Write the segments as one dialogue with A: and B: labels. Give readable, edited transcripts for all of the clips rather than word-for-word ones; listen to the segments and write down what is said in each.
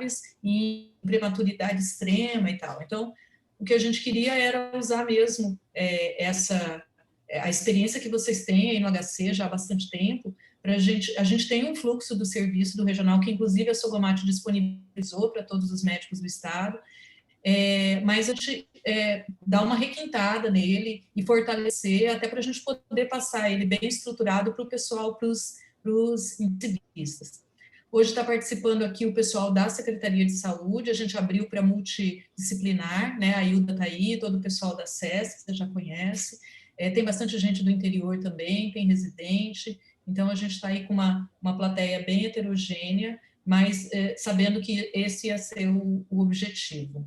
A: graves e prematuridade extrema e tal. Então, o que a gente queria era usar mesmo a experiência que vocês têm aí no HC já há bastante tempo, a gente tem um fluxo do serviço do regional, que inclusive a Sogomate disponibilizou para todos os médicos do estado, mas a gente dá uma requintada nele e fortalecer, até para a gente poder passar ele bem estruturado para o pessoal, para os intensivistas. Hoje está participando aqui o pessoal da Secretaria de Saúde, a gente abriu para multidisciplinar, né? A Hilda está aí, todo o pessoal da SESC, que você já conhece, tem bastante gente do interior também, tem residente, então a gente está aí com uma plateia bem heterogênea, mas sabendo que esse ia ser o objetivo.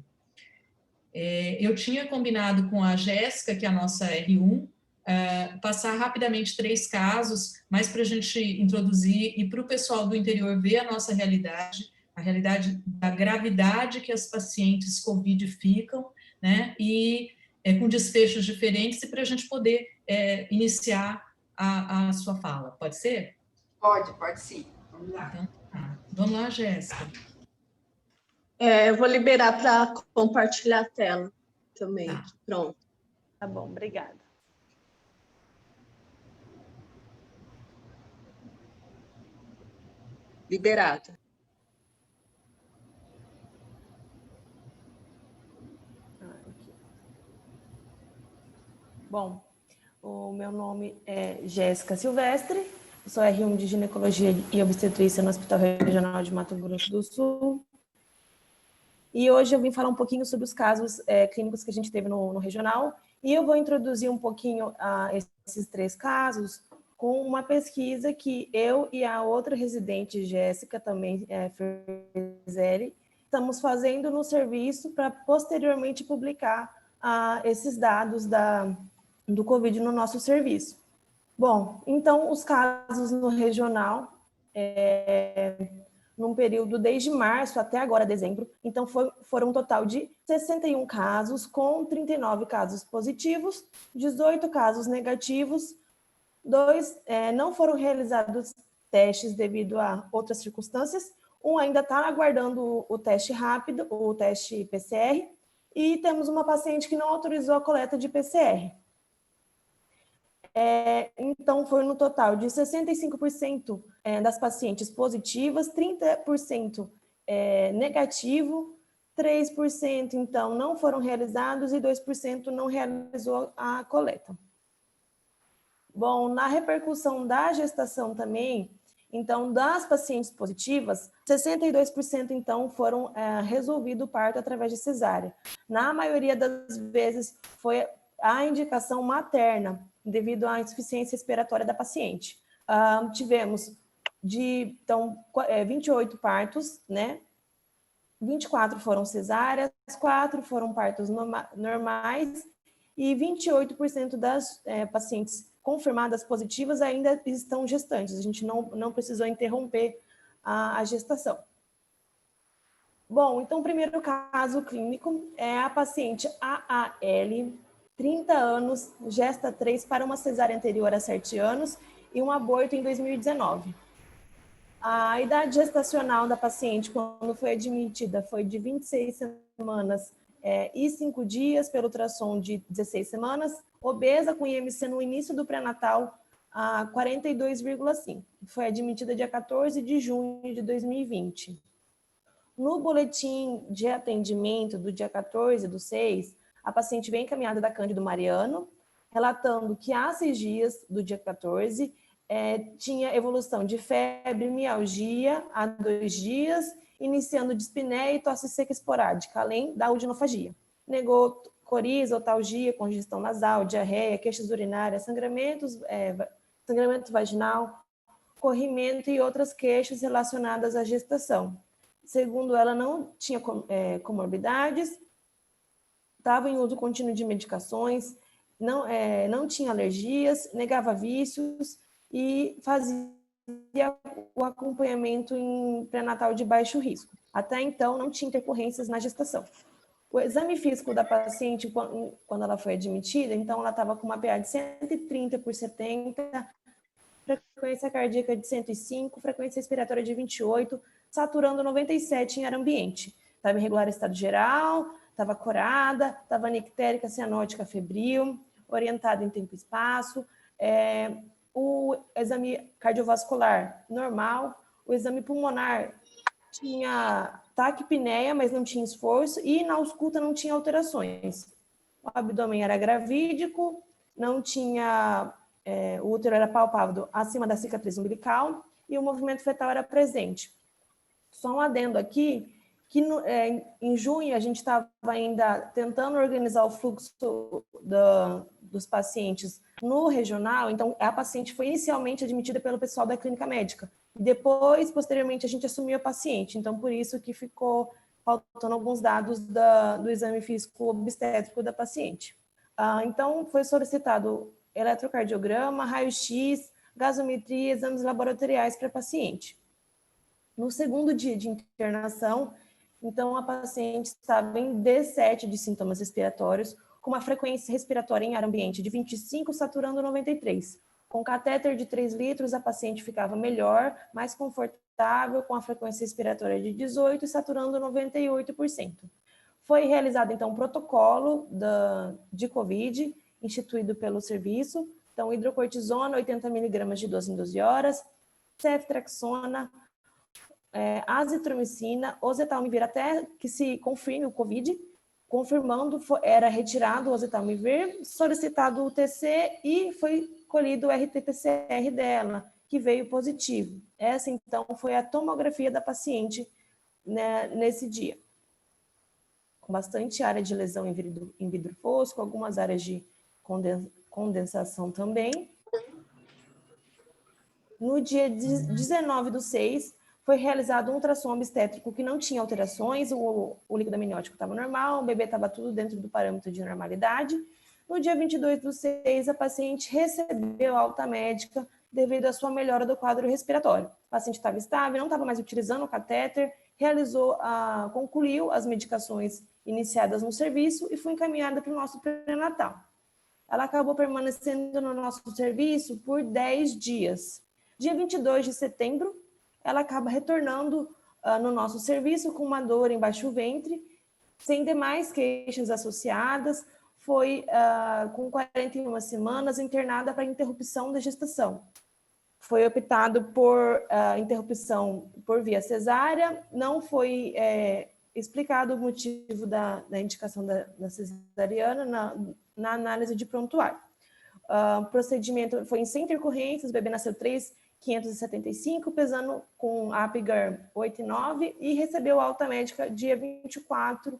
A: Eu tinha combinado com a Jéssica, que é a nossa R1, passar rapidamente 3 casos, mas para a gente introduzir e para o pessoal do interior ver a nossa realidade, a realidade da gravidade que as pacientes COVID ficam, né, e com desfechos diferentes, e para a gente poder iniciar a sua fala. Pode ser?
B: Pode sim. Vamos lá.
A: Então, vamos lá, Jéssica.
C: Eu vou liberar para compartilhar a tela também.
A: Tá.
C: Pronto.
D: Tá bom, obrigada.
C: Liberada.
D: Bom, o meu nome é Jéssica Silvestre, sou R1 de Ginecologia e Obstetrícia no Hospital Regional de Mato Grosso do Sul. E hoje eu vim falar um pouquinho sobre os casos clínicos que a gente teve no regional, e eu vou introduzir um pouquinho esses 3 casos com uma pesquisa que eu e a outra residente, Jéssica, também Frizelli, estamos fazendo no serviço para posteriormente publicar esses dados do Covid no nosso serviço. Bom, então os casos no regional, num período desde março até agora, dezembro, então foram um total de 61 casos, com 39 casos positivos, 18 casos negativos, 2 não foram realizados testes devido a outras circunstâncias, um ainda está aguardando o teste rápido, o teste PCR, e temos uma paciente que não autorizou a coleta de PCR. Então, foi no total de 65% das pacientes positivas, 30% negativo, 3% então não foram realizados e 2% não realizou a coleta. Bom, na repercussão da gestação também, então, das pacientes positivas, 62% então foram resolvido o parto através de cesárea. Na maioria das vezes foi a indicação materna, devido à insuficiência respiratória da paciente. Tivemos 28 partos, né? 24 foram cesáreas, 4 foram partos normais e 28% das pacientes confirmadas positivas ainda estão gestantes. A gente não precisou interromper a gestação. Bom, então o primeiro caso clínico é a paciente AAL, 30 anos, gesta 3 para uma cesárea anterior a 7 anos e um aborto em 2019. A idade gestacional da paciente, quando foi admitida, foi de 26 semanas e 5 dias, pelo ultrassom de 16 semanas, obesa com IMC no início do pré-natal a 42,5. Foi admitida dia 14 de junho de 2020. No boletim de atendimento do dia 14/6, a paciente vem encaminhada da Cândido Mariano, relatando que há 6 dias do dia 14, tinha evolução de febre, mialgia há 2 dias, iniciando dispneia e tosse seca esporádica, além da audinofagia. Negou coriza, otalgia, congestão nasal, diarreia, queixas urinárias, sangramento vaginal, corrimento e outras queixas relacionadas à gestação. Segundo ela, não tinha comorbidades, estava em uso contínuo de medicações, não tinha alergias, negava vícios e fazia o acompanhamento em pré-natal de baixo risco. Até então, não tinha intercorrências na gestação. O exame físico da paciente, quando ela foi admitida, então ela estava com uma PA de 130/70, frequência cardíaca de 105, frequência respiratória de 28, saturando 97 em ar ambiente. Estava em regular estado geral, estava corada, estava nictérica, cianótica, febril, orientada em tempo e espaço, o exame cardiovascular normal, o exame pulmonar tinha taquipneia, mas não tinha esforço, e na ausculta não tinha alterações. O abdômen era gravídico, não tinha, o útero era palpável acima da cicatriz umbilical e o movimento fetal era presente. Só um adendo aqui, que em junho a gente estava ainda tentando organizar o fluxo dos pacientes no regional, então a paciente foi inicialmente admitida pelo pessoal da clínica médica. Depois, posteriormente, a gente assumiu a paciente, então por isso que ficou faltando alguns dados do exame físico obstétrico da paciente. Então, foi solicitado eletrocardiograma, raio-x, gasometria, exames laboratoriais para a paciente. No segundo dia de internação, então, a paciente estava em D7 de sintomas respiratórios, com uma frequência respiratória em ar ambiente de 25, saturando 93. Com catéter de 3 litros, a paciente ficava melhor, mais confortável, com a frequência respiratória de 18 e saturando 98%. Foi realizado, então, um protocolo de COVID, instituído pelo serviço. Então, hidrocortisona, 80 mg de 12 em 12 horas, ceftriaxona, azitromicina, oseltamivir, até que se confirme o COVID. Confirmando, era retirado o oseltamivir, solicitado o TC e foi colhido o RT-PCR dela, que veio positivo. Essa, então, foi a tomografia da paciente, né, nesse dia. Com bastante área de lesão em vidro fosco, algumas áreas de condensação também. No dia 19/6, foi realizado um ultrassom obstétrico que não tinha alterações, o líquido amniótico estava normal, o bebê estava tudo dentro do parâmetro de normalidade. No dia 22/6, a paciente recebeu alta médica devido à sua melhora do quadro respiratório. O paciente estava estável, não estava mais utilizando o catéter, concluiu as medicações iniciadas no serviço e foi encaminhada para o nosso pré-natal. Ela acabou permanecendo no nosso serviço por 10 dias. Dia 22 de setembro, ela acaba retornando no nosso serviço com uma dor em baixo ventre, sem demais queixas associadas, foi com 41 semanas internada para interrupção da gestação. Foi optado por interrupção por via cesárea, não foi explicado o motivo da indicação da cesariana na análise de prontuário. O procedimento foi sem intercorrências, o bebê nasceu 3,575, pesando com Apgar 8,9 e recebeu alta médica dia 24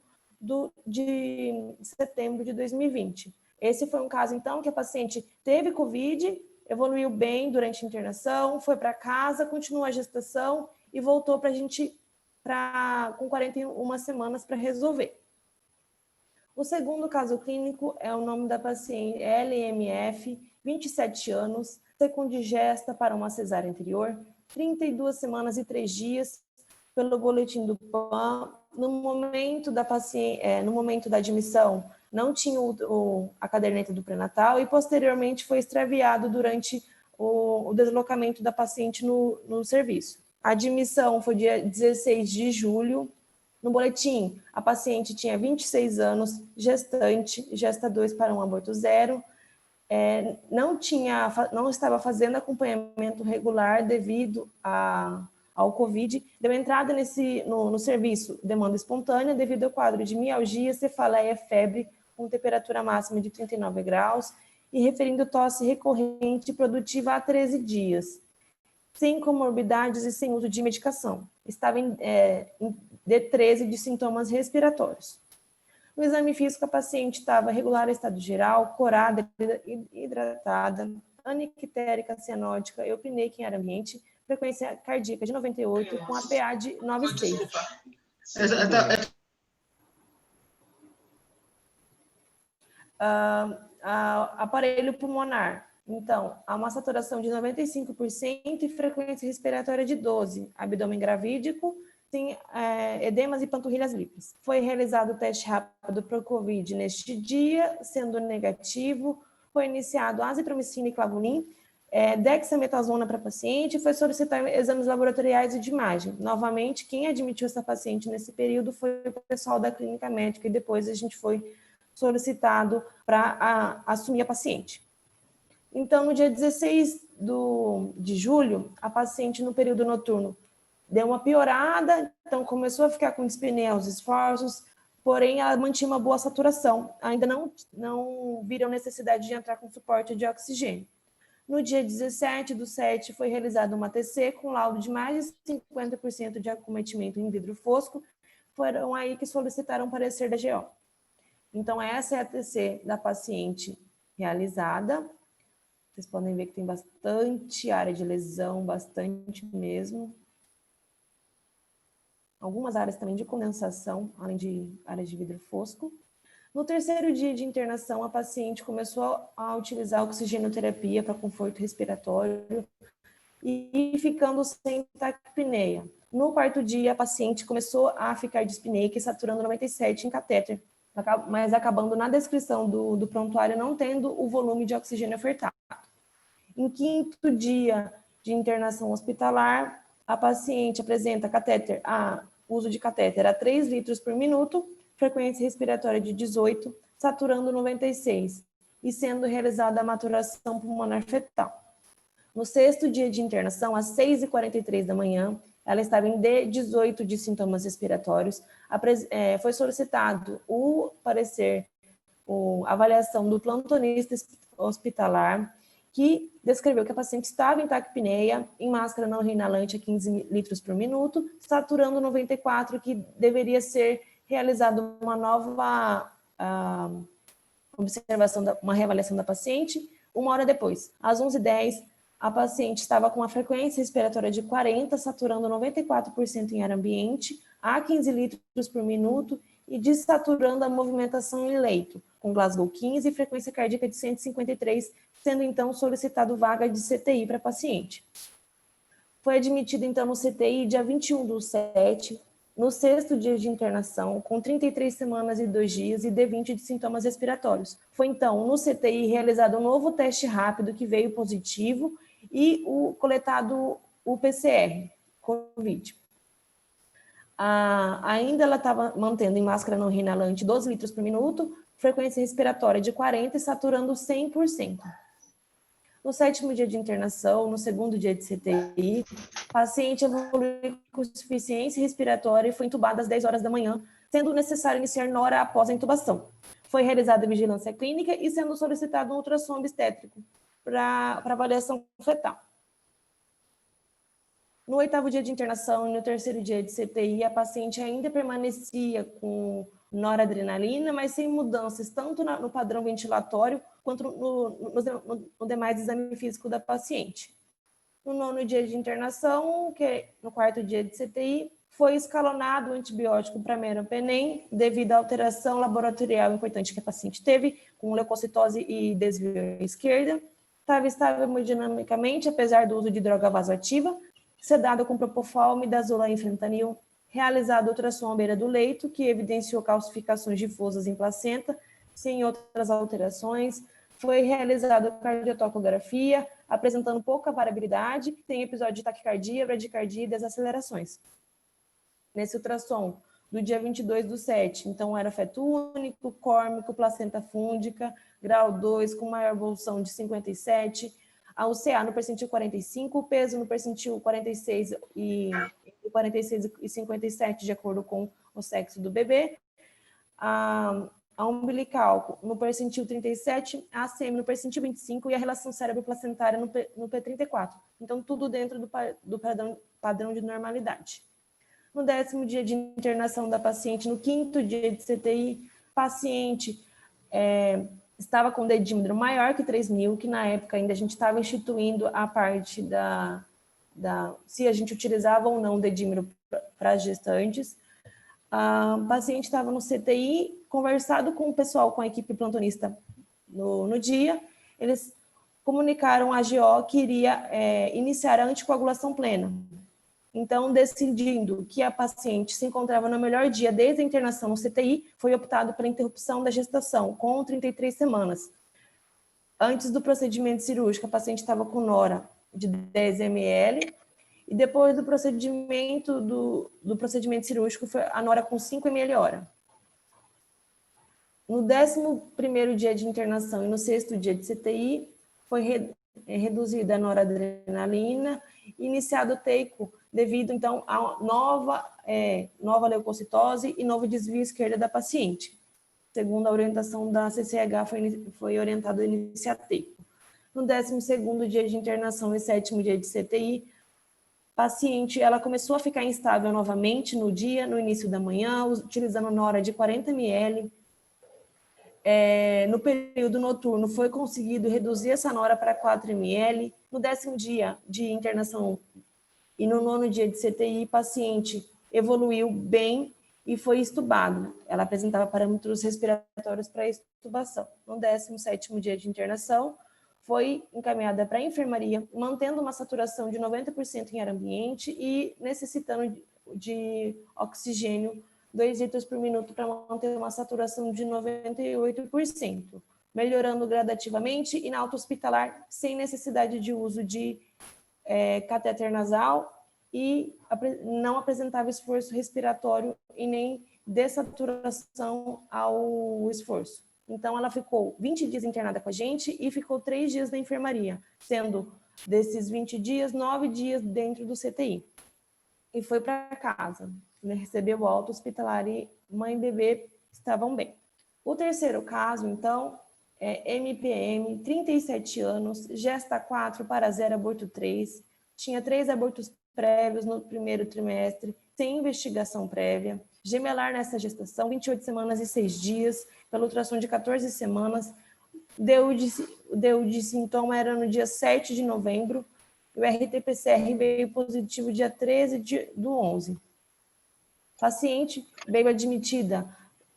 D: de setembro de 2020. Esse foi um caso, então, que a paciente teve COVID, evoluiu bem durante a internação, foi para casa, continuou a gestação e voltou para a gente com 41 semanas para resolver. O segundo caso clínico é o nome da paciente LMF, 27 anos, secundigesta para uma cesárea anterior, 32 semanas e 3 dias, pelo boletim do PAN. No momento da admissão, não tinha a caderneta do pré-natal e posteriormente foi extraviado durante o deslocamento da paciente no serviço. A admissão foi dia 16 de julho. No boletim, a paciente tinha 26 anos, gestante, gesta 2 para um aborto 0, não estava fazendo acompanhamento regular devido ao COVID, deu entrada no serviço demanda espontânea devido ao quadro de mialgia, cefaleia, febre, com temperatura máxima de 39 graus e referindo tosse recorrente e produtiva há 13 dias, sem comorbidades e sem uso de medicação. Estava em D13 de sintomas respiratórios. No exame físico, a paciente estava regular em estado geral, corada, hidratada, anictérica, cianótica, eupneica em ar ambiente, frequência cardíaca de 98, com APA de 9,6. Aparelho pulmonar. Então, há uma saturação de 95% e frequência respiratória de 12, abdômen gravídico, tem edemas e panturrilhas livres. Foi realizado o teste rápido para o COVID neste dia, sendo negativo. Foi iniciado azitromicina e clavulin, dexametasona para paciente, foi solicitar exames laboratoriais e de imagem. Novamente, quem admitiu essa paciente nesse período foi o pessoal da clínica médica e depois a gente foi solicitado para assumir a paciente. Então, no dia 16 de julho, a paciente no período noturno deu uma piorada, então começou a ficar com dispneia aos esforços, porém ela mantinha uma boa saturação, ainda não viram necessidade de entrar com suporte de oxigênio. No dia 17/7 foi realizada uma TC com laudo de mais de 50% de acometimento em vidro fosco, foram aí que solicitaram parecer da GO. Então essa é a TC da paciente realizada. Vocês podem ver que tem bastante área de lesão, bastante mesmo. Algumas áreas também de condensação, além de áreas de vidro fosco. No terceiro dia de internação, a paciente começou a utilizar oxigenoterapia para conforto respiratório e ficando sem taquipneia. No quarto dia, a paciente começou a ficar dispneica e saturando 97 em catéter, mas acabando na descrição do prontuário não tendo o volume de oxigênio ofertado. Em quinto dia de internação hospitalar, a paciente apresenta uso de catéter a 3 litros por minuto, frequência respiratória de 18, saturando 96 e sendo realizada a maturação pulmonar fetal. No sexto dia de internação, às 6h43 da manhã, ela estava em D18 de sintomas respiratórios. Foi solicitado o parecer, a avaliação do plantonista hospitalar, que descreveu que a paciente estava em taquipneia, em máscara não reinalante a 15 litros por minuto, saturando 94, que deveria ser realizada uma nova observação, uma reavaliação da paciente. 1 hora depois, às 11h10, a paciente estava com uma frequência respiratória de 40, saturando 94% em ar ambiente, a 15 litros por minuto e desaturando a movimentação em leito, com Glasgow 15 e frequência cardíaca de 153, sendo então solicitado vaga de CTI para a paciente. Foi admitida então no CTI dia 21/7, no sexto dia de internação, com 33 semanas e 2 dias e D20 de sintomas respiratórios. Foi então no CTI realizado um novo teste rápido que veio positivo e coletado o PCR, COVID. Ainda ela estava mantendo em máscara não reinalante 12 litros por minuto, frequência respiratória de 40 e saturando 100%. No sétimo dia de internação, no segundo dia de CTI, a paciente evoluiu com insuficiência respiratória e foi entubada às 10 horas da manhã, sendo necessário iniciar nora após a intubação. Foi realizada a vigilância clínica e sendo solicitado um ultrassom obstétrico para avaliação fetal. No 8º dia de internação e no 3º dia de CTI, a paciente ainda permanecia com noradrenalina, mas sem mudanças, tanto no padrão ventilatório, quanto no demais exame físico da paciente. No 9º dia de internação, no 4º dia de CTI, foi escalonado o antibiótico para meropenem, devido à alteração laboratorial importante que a paciente teve, com leucocitose e desvio à esquerda. Estava estável hemodinamicamente, apesar do uso de droga vasoativa, sedada com propofol, midazolam e fentanil, realizado ultrassom à beira do leito, que evidenciou calcificações difusas em placenta, sem outras alterações. Foi realizada cardiotocografia, apresentando pouca variabilidade, tem episódio de taquicardia, bradicardia e desacelerações. Nesse ultrassom do dia 22/7, então era feto único, córmico, placenta fúndica, grau 2, com maior evolução de 57, a UCA no percentil 45, o peso no percentil 46 e 57, de acordo com o sexo do bebê, a umbilical no percentil 37, a ACM no percentil 25 e a relação cérebro-placentária no P34. Então, tudo dentro do padrão de normalidade. No 10º dia de internação da paciente, no 5º dia de CTI, paciente estava com dedímero maior que 3.000, que na época ainda a gente estava instituindo a parte se a gente utilizava ou não dedímero para gestantes. A paciente estava no CTI, conversado com o pessoal, com a equipe plantonista no dia, eles comunicaram à GO que iria iniciar a anticoagulação plena. Então, decidindo que a paciente se encontrava no melhor dia desde a internação no CTI, foi optado pela interrupção da gestação, com 33 semanas. Antes do procedimento cirúrgico, a paciente estava com nora de 10 ml, e depois do procedimento cirúrgico, foi a nora com 5 ml hora. No 11º dia de internação e no 6º dia de CTI, foi reduzida a noradrenalina, iniciado o teico, devido, então, a nova leucocitose e novo desvio esquerdo da paciente. Segundo a orientação da CCH, foi orientado a iniciar teico. No 12º dia de internação e 7º dia de CTI, paciente, ela começou a ficar instável novamente no início da manhã, utilizando nora de 40 ml. No período noturno, foi conseguido reduzir essa nora para 4 ml. No 10º dia de internação e no 9º dia de CTI, paciente evoluiu bem e foi estubado. Ela apresentava parâmetros respiratórios para estubação. No 17º dia de internação, foi encaminhada para a enfermaria, mantendo uma saturação de 90% em ar ambiente e necessitando de oxigênio 2 litros por minuto para manter uma saturação de 98%, melhorando gradativamente e na alta hospitalar, sem necessidade de uso de catéter nasal, e não apresentava esforço respiratório e nem dessaturação ao esforço. Então, ela ficou 20 dias internada com a gente e ficou 3 dias na enfermaria, sendo desses 20 dias, 9 dias dentro do CTI. E foi para casa. Recebeu alta hospitalar e mãe e bebê estavam bem. O terceiro caso, então, é MPM, 37 anos, gesta 4 para 0, aborto 3, tinha 3 abortos prévios no primeiro trimestre, sem investigação prévia, gemelar nessa gestação, 28 semanas e 6 dias, pela ultrassom de 14 semanas, deu de sintoma era no dia 7 de novembro, e o RT-PCR veio positivo dia 13 do 11. Paciente veio admitida,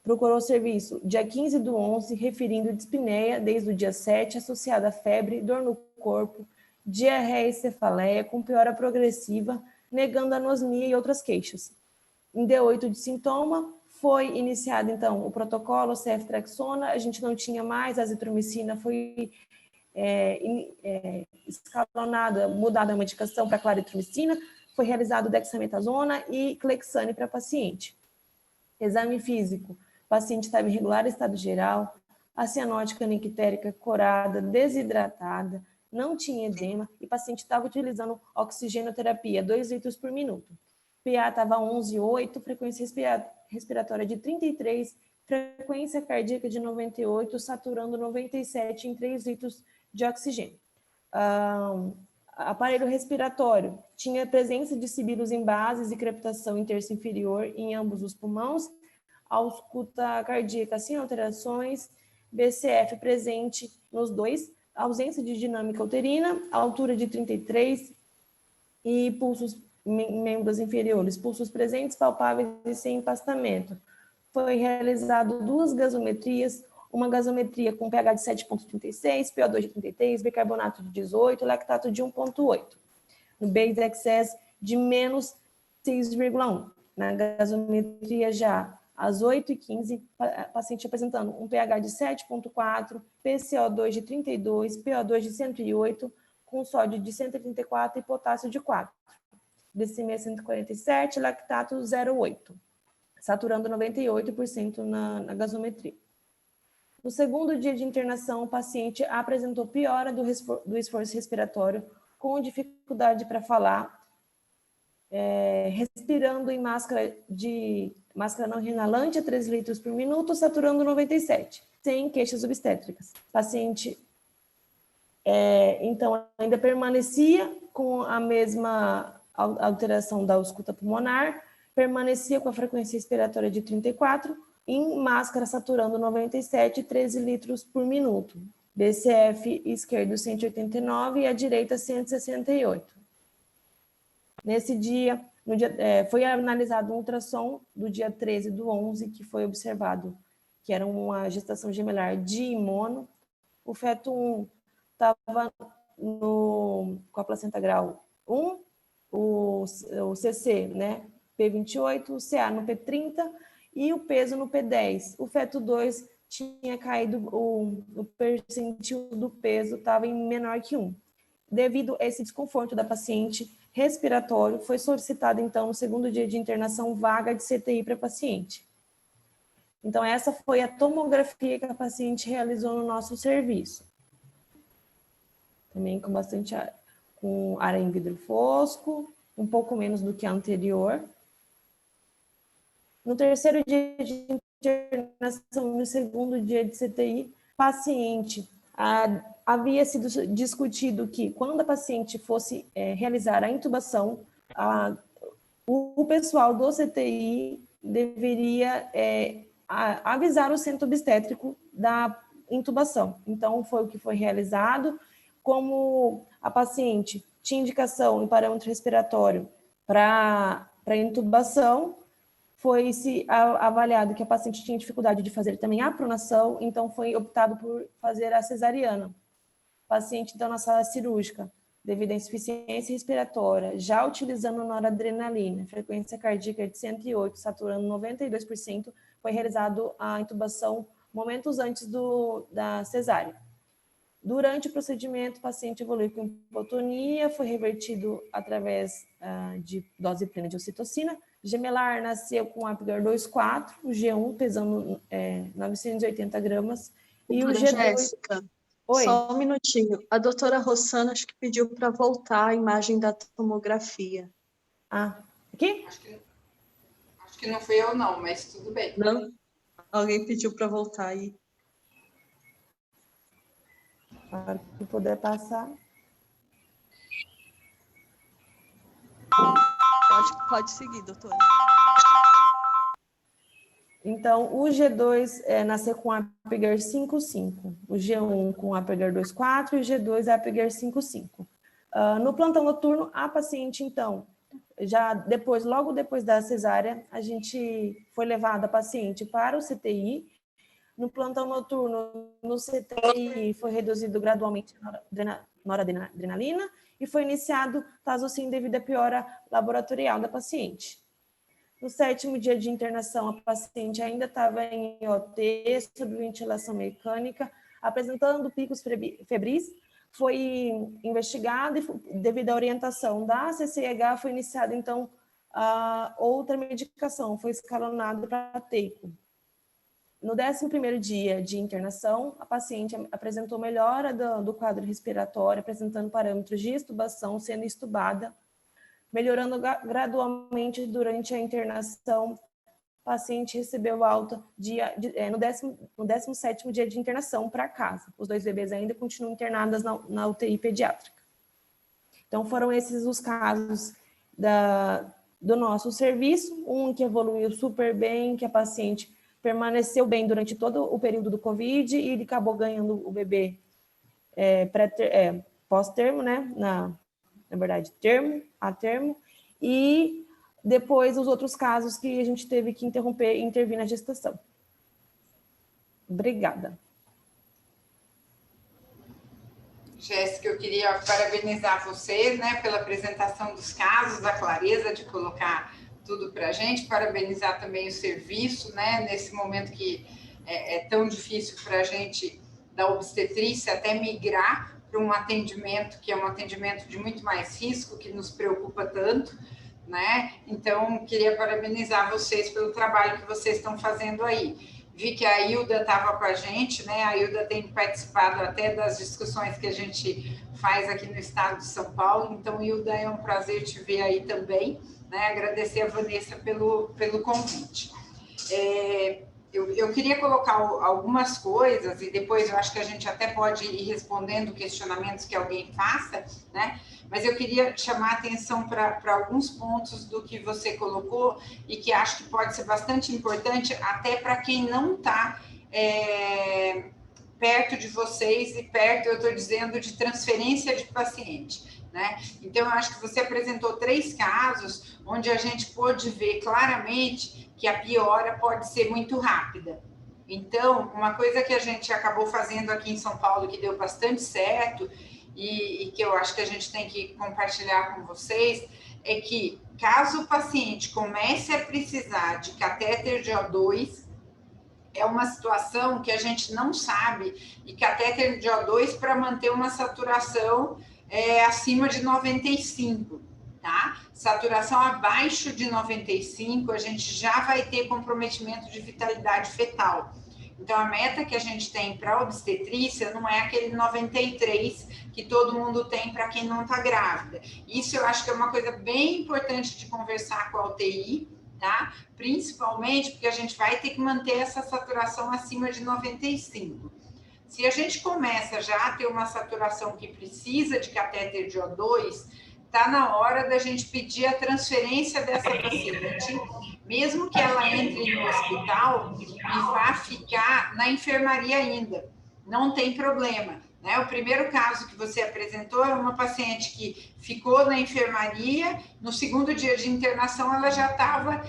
D: procurou serviço dia 15 do 11, referindo dispneia desde o dia 7, associada a febre, dor no corpo, diarreia e cefaleia com piora progressiva, negando anosmia e outras queixas. Em D8 de sintoma, foi iniciado, então, o protocolo ceftriaxona, a gente não tinha mais, a azitromicina foi escalonada, mudada a medicação para claritromicina, foi realizado dexametasona e clexane para paciente. Exame físico, paciente estava em regular estado geral, a cianótica nictérica corada, desidratada, não tinha edema e o paciente estava utilizando oxigenoterapia, 2 litros por minuto. PA estava 11,8, frequência respiratória de 33, frequência cardíaca de 98, saturando 97 em 3 litros de oxigênio. Aparelho respiratório, tinha presença de sibilos em bases e crepitação em terço inferior em ambos os pulmões, ausculta cardíaca sem alterações, BCF presente nos dois, ausência de dinâmica uterina, altura de 33 e pulsos em membros inferiores, pulsos presentes, palpáveis e sem empastamento. Foi realizado 2 gasometrias, uma gasometria com pH de 7,36, PO2 de 33, bicarbonato de 18, lactato de 1,8. No base excess de menos 6,1. Na gasometria já às 8h15, paciente apresentando um pH de 7,4, PCO2 de 32, PO2 de 108, com sódio de 134 e potássio de 4. Glicemia 147, lactato 0,8, saturando 98% na gasometria. No segundo dia de internação, o paciente apresentou piora do esforço respiratório, com dificuldade para falar, respirando em máscara não inalante a 3 litros por minuto, saturando 97, sem queixas obstétricas. O paciente, então, ainda permanecia com a mesma alteração da ausculta pulmonar, permanecia com a frequência respiratória de 34, em máscara saturando 97 e 13 litros por minuto. BCF esquerdo 189 e a direita 168. Nesse dia, foi analisado um ultrassom do dia 13 do 11, que foi observado que era uma gestação gemelar de imuno. O feto 1 estava com a placenta grau 1, o CC, P28, o CA no P30 e o peso no P10. O feto 2 tinha caído, o percentil do peso estava em menor que 1. Devido a esse desconforto da paciente respiratório, foi solicitado, então, no segundo dia de internação, vaga de CTI para paciente. Então, essa foi a tomografia que a paciente realizou no nosso serviço. Também com bastante ar, com área em vidro fosco, um pouco menos do que a anterior. No terceiro dia de internação, no segundo dia de CTI, paciente, havia sido discutido que quando a paciente fosse realizar a intubação, o pessoal do CTI deveria avisar o centro obstétrico da intubação. Então, foi o que foi realizado. Como a paciente tinha indicação em parâmetro respiratório para intubação, foi-se avaliado que a paciente tinha dificuldade de fazer também a pronação, então foi optado por fazer a cesariana. O paciente, então, na sala cirúrgica, devido à insuficiência respiratória, já utilizando noradrenalina, frequência cardíaca de 108, saturando 92%, foi realizado a intubação momentos antes da cesárea. Durante o procedimento, o paciente evoluiu com hipotonia, foi revertido através de dose plena de ocitocina. Gemelar nasceu com Apgar 2,4, o G1 pesando 980 gramas. E o G2...
C: Jéssica,
D: Oi.
C: Só um minutinho. A doutora Rossana acho que pediu para voltar a imagem da tomografia.
D: Aqui?
B: Acho que não fui eu não, mas tudo bem.
C: Não? Alguém pediu para voltar aí.
D: Para que puder passar.
C: Pode seguir, doutora.
D: Então, o G2 nasceu com Apgar 5,5, o G1 com Apgar 2,4 e o G2 Apgar 5,5. No plantão noturno, a paciente, então, logo depois da cesárea, a gente foi levada a paciente para o CTI. No plantão noturno, no CTI, foi reduzido gradualmente a noradrenalina e foi iniciado tazocin devido à piora laboratorial da paciente. No 7º dia de internação, a paciente ainda estava em OT, sob ventilação mecânica, apresentando picos febris. Foi investigado e, devido à orientação da CCH, foi iniciada, então, outra medicação, foi escalonado para teico. No 11º dia de internação, a paciente apresentou melhora do quadro respiratório, apresentando parâmetros de extubação, sendo extubada, melhorando gradualmente durante a internação. O paciente recebeu alta no 17º dia de internação para casa. Os 2 bebês ainda continuam internados na UTI pediátrica. Então, foram esses os casos do nosso serviço. Um que evoluiu super bem, que a paciente permaneceu bem durante todo o período do Covid e ele acabou ganhando o bebê pós-termo, né? Na verdade, a termo, e depois os outros casos que a gente teve que interromper e intervir na gestação. Obrigada.
B: Jéssica, eu queria parabenizar vocês, né, pela apresentação dos casos, a clareza de colocar tudo para a gente, parabenizar também o serviço, né, nesse momento que é tão difícil para a gente da obstetrícia até migrar para um atendimento que é um atendimento de muito mais risco, que nos preocupa tanto, né? Então, queria parabenizar vocês pelo trabalho que vocês estão fazendo aí. Vi que a Hilda estava com a gente, né? A Hilda tem participado até das discussões que a gente faz aqui no estado de São Paulo, então, Hilda, é um prazer te ver aí também, né? Agradecer a Vanessa pelo convite. Eu queria colocar algumas coisas e depois eu acho que a gente até pode ir respondendo questionamentos que alguém faça, né? Mas eu queria chamar a atenção para alguns pontos do que você colocou e que acho que pode ser bastante importante até para quem não está perto de vocês e perto, eu estou dizendo, de transferência de paciente, né? Então, eu acho que você apresentou 3 casos onde a gente pôde ver claramente que a piora pode ser muito rápida. Então, uma coisa que a gente acabou fazendo aqui em São Paulo, que deu bastante certo, e que eu acho que a gente tem que compartilhar com vocês, é que caso o paciente comece a precisar de catéter de O2, é uma situação que a gente não sabe, e catéter de O2 para manter uma saturação acima de 95, tá? Saturação abaixo de 95, a gente já vai ter comprometimento de vitalidade fetal. Então, a meta que a gente tem para obstetrícia não é aquele 93 que todo mundo tem para quem não está grávida. Isso eu acho que é uma coisa bem importante de conversar com a UTI, tá? Principalmente porque a gente vai ter que manter essa saturação acima de 95. Se a gente começa já a ter uma saturação que precisa de catéter de O2, está na hora da gente pedir a transferência dessa paciente, mesmo que ela entre no hospital e vá ficar na enfermaria ainda. Não tem problema, né? O primeiro caso que você apresentou é uma paciente que ficou na enfermaria, no segundo dia de internação ela já estava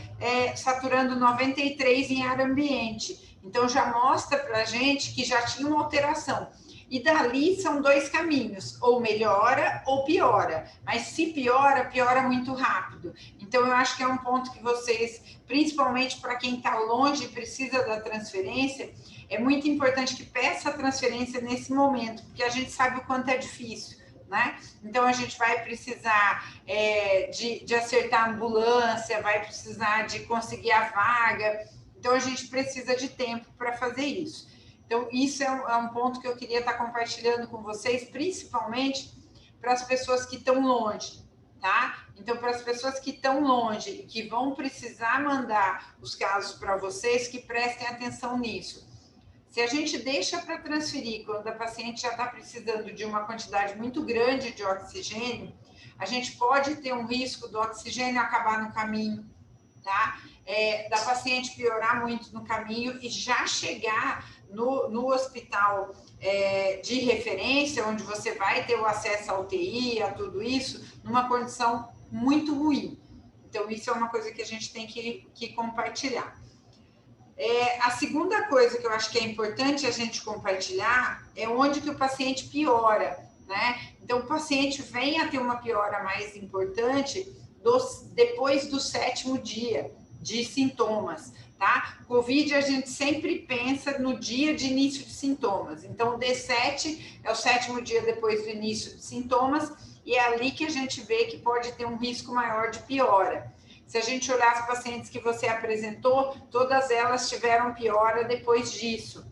B: saturando 93 em ar ambiente. Então, já mostra para a gente que já tinha uma alteração. E dali são dois caminhos, ou melhora ou piora. Mas se piora, piora muito rápido. Então, eu acho que é um ponto que vocês, principalmente para quem está longe e precisa da transferência, é muito importante que peça a transferência nesse momento, porque a gente sabe o quanto é difícil, né? Então, a gente vai precisar de acertar a ambulância, vai precisar de conseguir a vaga. Então, a gente precisa de tempo para fazer isso. Então, isso é um ponto que eu queria estar compartilhando com vocês, principalmente para as pessoas que estão longe, tá? Então, para as pessoas que estão longe e que vão precisar mandar os casos para vocês, que prestem atenção nisso. Se a gente deixa para transferir quando a paciente já está precisando de uma quantidade muito grande de oxigênio, a gente pode ter um risco do oxigênio acabar no caminho, tá? Da paciente piorar muito no caminho e já chegar no hospital de referência, onde você vai ter o acesso à UTI, a tudo isso, numa condição muito ruim. Então, isso é uma coisa que a gente tem que compartilhar. A segunda coisa que eu acho que é importante a gente compartilhar é onde que o paciente piora, né? Então, o paciente vem a ter uma piora mais importante depois do 7º dia de sintomas, tá? Covid, a gente sempre pensa no dia de início de sintomas. Então, o D7 é o 7º dia depois do início de sintomas e é ali que a gente vê que pode ter um risco maior de piora. Se a gente olhar as pacientes que você apresentou, todas elas tiveram piora depois disso.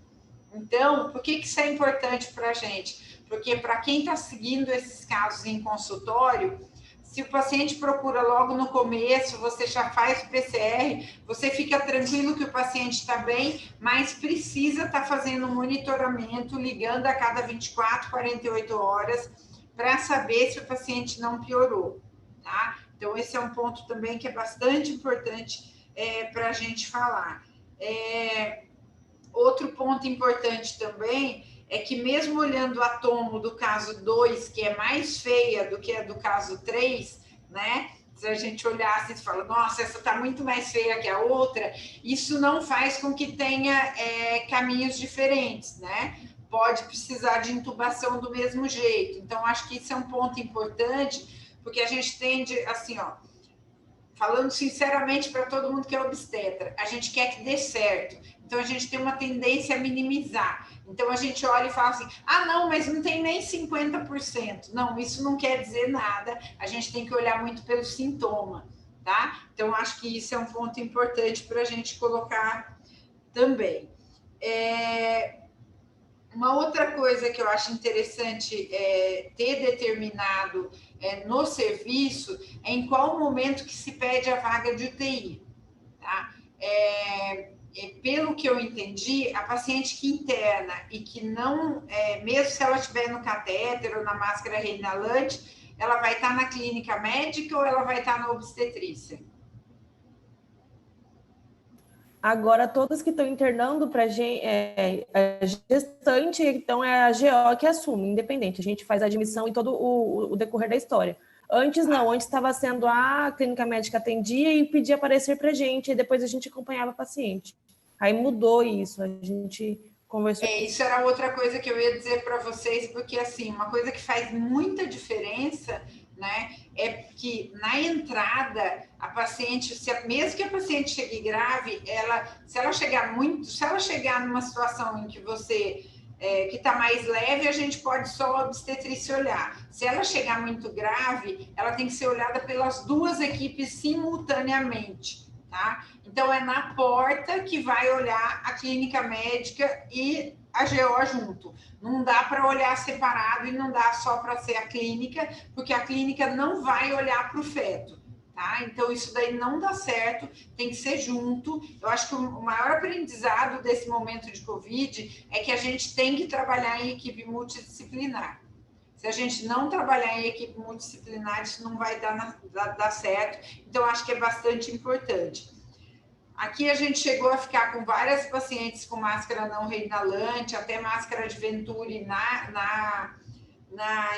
B: Então, por que isso é importante para a gente? Porque para quem está seguindo esses casos em consultório, se o paciente procura logo no começo, você já faz o PCR, você fica tranquilo que o paciente está bem, mas precisa estar fazendo um monitoramento, ligando a cada 24, 48 horas, para saber se o paciente não piorou, tá? Então, esse é um ponto também que é bastante importante para a gente falar. Outro ponto importante também é que mesmo olhando a tomo do caso 2, que é mais feia do que a do caso 3, né? Se a gente olhasse e fala, nossa, essa está muito mais feia que a outra, isso não faz com que tenha caminhos diferentes, né? Pode precisar de intubação do mesmo jeito. Então, acho que isso é um ponto importante, porque a gente tende, assim, ó, falando sinceramente para todo mundo que é obstetra, a gente quer que dê certo. Então, a gente tem uma tendência a minimizar. Então, a gente olha e fala assim, ah, não, mas não tem nem 50%. Não, isso não quer dizer nada. A gente tem que olhar muito pelo sintoma, tá? Então, acho que isso é um ponto importante para a gente colocar também. Uma outra coisa que eu acho interessante ter determinado no serviço é em qual momento que se pede a vaga de UTI, tá? Pelo que eu entendi, a paciente que interna e que não, mesmo se ela estiver no catéter ou na máscara reinalante, ela vai estar na clínica médica ou ela vai estar na obstetrícia?
D: Agora, todas que estão internando para a gestante, então é a GO que assume, independente. A gente faz a admissão em todo o decorrer da história. Antes não, antes estava sendo a clínica médica atendia e pedia parecer para a gente, e depois a gente acompanhava o paciente. Aí mudou isso, a gente conversou.
B: Isso era outra coisa que eu ia dizer para vocês, porque assim, uma coisa que faz muita diferença né, é que na entrada a paciente, mesmo que a paciente chegue grave, se ela chegar numa situação em que você que está mais leve, a gente pode só a obstetrícia olhar. Se ela chegar muito grave, ela tem que ser olhada pelas duas equipes simultaneamente, tá? Então é na porta que vai olhar a clínica médica e a GO junto. Não dá para olhar separado e não dá só para ser a clínica, porque a clínica não vai olhar para o feto, tá? Então isso daí não dá certo, tem que ser junto. Eu acho que o maior aprendizado desse momento de Covid é que a gente tem que trabalhar em equipe multidisciplinar. Se a gente não trabalhar em equipe multidisciplinar, isso não vai dar certo. Então acho que é bastante importante. Aqui a gente chegou a ficar com várias pacientes com máscara não reinalante, até máscara de Venturi na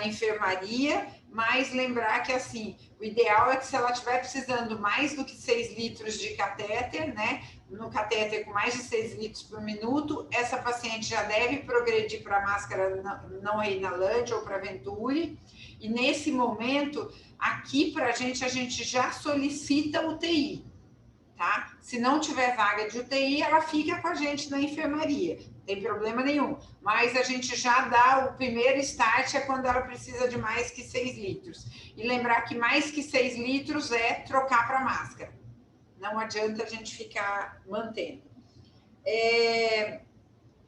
B: enfermaria, mas lembrar que, assim, o ideal é que se ela estiver precisando mais do que 6 litros de catéter, né, no catéter com mais de 6 litros por minuto, essa paciente já deve progredir para máscara não reinalante ou para Venturi, e nesse momento, aqui para a gente já solicita UTI. Tá? Se não tiver vaga de UTI, ela fica com a gente na enfermaria, não tem problema nenhum. Mas a gente já dá o primeiro start é quando ela precisa de mais que 6 litros. E lembrar que mais que 6 litros é trocar para máscara. Não adianta a gente ficar mantendo.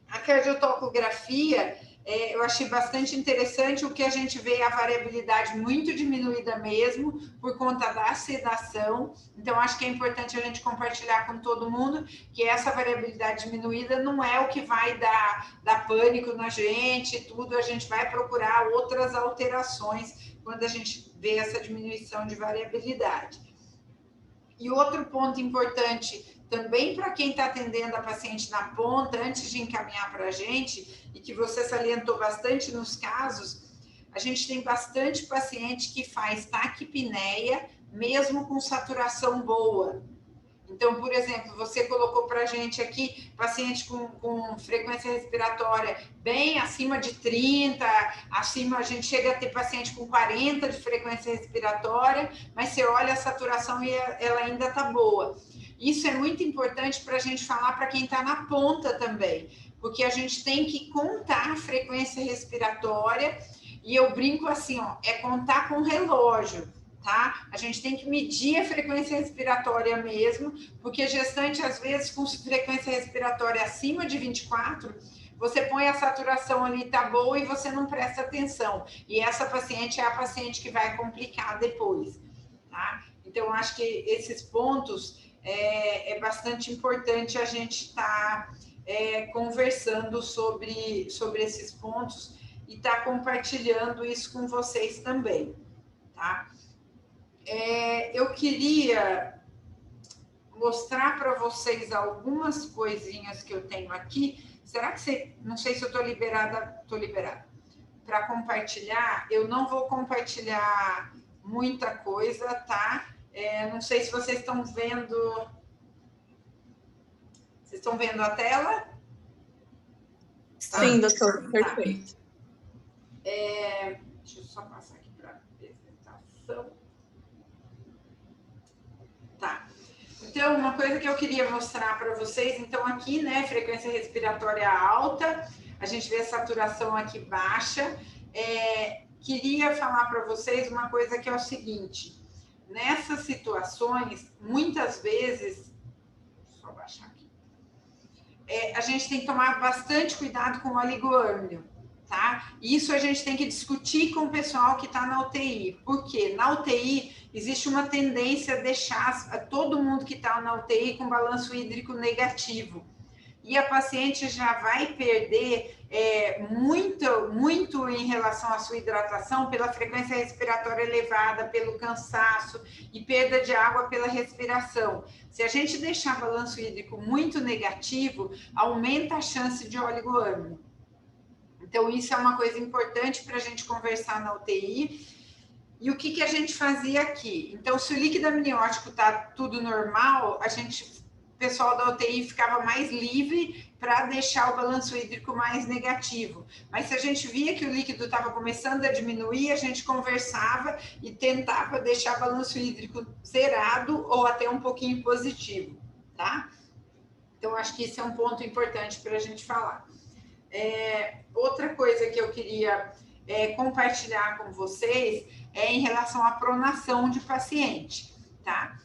B: A cardiotocografia, eu achei bastante interessante o que a gente vê a variabilidade muito diminuída mesmo, por conta da sedação. Então, acho que é importante a gente compartilhar com todo mundo que essa variabilidade diminuída não é o que vai dar pânico na gente, tudo. A gente vai procurar outras alterações quando a gente vê essa diminuição de variabilidade. E outro ponto importante também para quem está atendendo a paciente na ponta, antes de encaminhar para a gente, e que você salientou bastante nos casos, a gente tem bastante paciente que faz taquipneia, mesmo com saturação boa. Então, por exemplo, você colocou para a gente aqui paciente com frequência respiratória bem acima de 30, a gente chega a ter paciente com 40 de frequência respiratória, mas você olha a saturação e ela ainda está boa. Isso é muito importante para a gente falar para quem está na ponta também, porque a gente tem que contar a frequência respiratória, e eu brinco assim, ó, é contar com relógio. Tá? A gente tem que medir a frequência respiratória mesmo, porque gestante, às vezes, com frequência respiratória acima de 24, você põe a saturação ali, tá boa, e você não presta atenção. E essa paciente é a paciente que vai complicar depois, tá? Então, acho que esses pontos é bastante importante a gente estar conversando sobre esses pontos e estar compartilhando isso com vocês também, tá? Eu queria mostrar para vocês algumas coisinhas que eu tenho aqui. Será que você... Não sei se eu estou liberada. Estou liberada. Para compartilhar, eu não vou compartilhar muita coisa, tá? Não sei se vocês estão vendo... Vocês estão vendo a tela?
C: Sim, doutor, perfeito.
B: Deixa eu só passar aqui para a apresentação. Tá. Então, uma coisa que eu queria mostrar para vocês, então aqui, né, frequência respiratória alta, a gente vê a saturação aqui baixa. Queria falar para vocês uma coisa que é o seguinte, nessas situações, muitas vezes, só baixar aqui, a gente tem que tomar bastante cuidado com o oligoâmnio, tá? Isso a gente tem que discutir com o pessoal que está na UTI, porque na UTI existe uma tendência a deixar todo mundo que está na UTI com balanço hídrico negativo. E a paciente já vai perder muito em relação à sua hidratação pela frequência respiratória elevada, pelo cansaço e perda de água pela respiração. Se a gente deixar balanço hídrico muito negativo, aumenta a chance de oligoâmnio. Então, isso é uma coisa importante para a gente conversar na UTI. E o que, que a gente fazia aqui? Então, se o líquido amniótico está tudo normal, a gente pessoal da UTI ficava mais livre para deixar o balanço hídrico mais negativo. Mas se a gente via que o líquido estava começando a diminuir, a gente conversava e tentava deixar o balanço hídrico zerado ou até um pouquinho positivo, tá? Então, acho que esse é um ponto importante para a gente falar. Outra coisa que eu queria compartilhar com vocês é em relação à pronação de paciente, tá?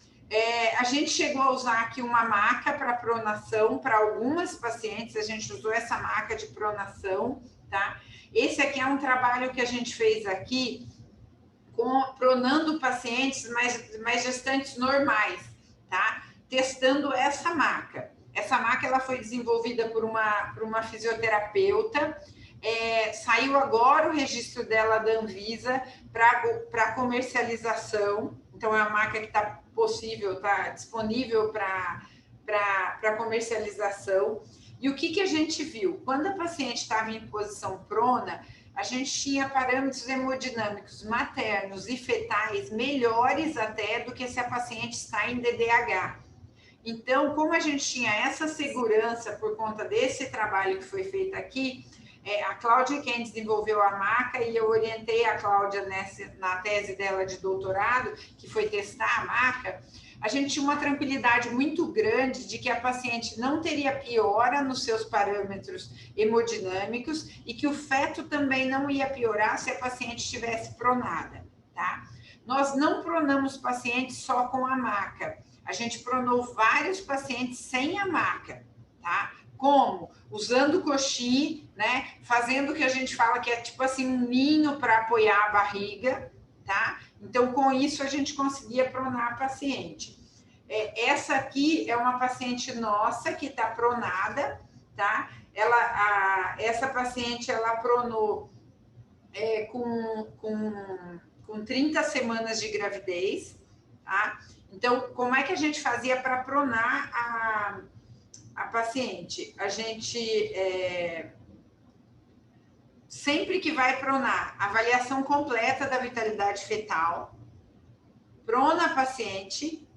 B: A gente chegou a usar aqui uma maca para pronação para algumas pacientes, a gente usou essa maca de pronação, tá? Esse aqui é um trabalho que a gente fez aqui pronando pacientes mais gestantes normais, tá? Testando essa maca. Essa maca ela foi desenvolvida por uma fisioterapeuta, saiu agora o registro dela da Anvisa para comercialização, então é uma maca que está disponível para comercialização. E o que a gente viu? Quando a paciente estava em posição prona, a gente tinha parâmetros hemodinâmicos maternos e fetais melhores até do que se a paciente está em DDH. Então, como a gente tinha essa segurança por conta desse trabalho que foi feito aqui, a Cláudia quem desenvolveu a maca e eu orientei a Cláudia na tese dela de doutorado, que foi testar a maca, a gente tinha uma tranquilidade muito grande de que a paciente não teria piora nos seus parâmetros hemodinâmicos e que o feto também não ia piorar se a paciente estivesse pronada, tá? Nós não pronamos pacientes só com a maca, a gente pronou vários pacientes sem a maca, tá? Como? Usando coxim, né? Fazendo o que a gente fala que é tipo assim um ninho para apoiar a barriga, tá? Então, com isso, a gente conseguia pronar a paciente. Essa aqui é uma paciente nossa que está pronada, tá? Essa paciente, ela pronou com 30 semanas de gravidez, tá? Então, como é que a gente fazia para pronar a paciente? A gente, sempre que vai pronar, avaliação completa da vitalidade fetal, prona a paciente,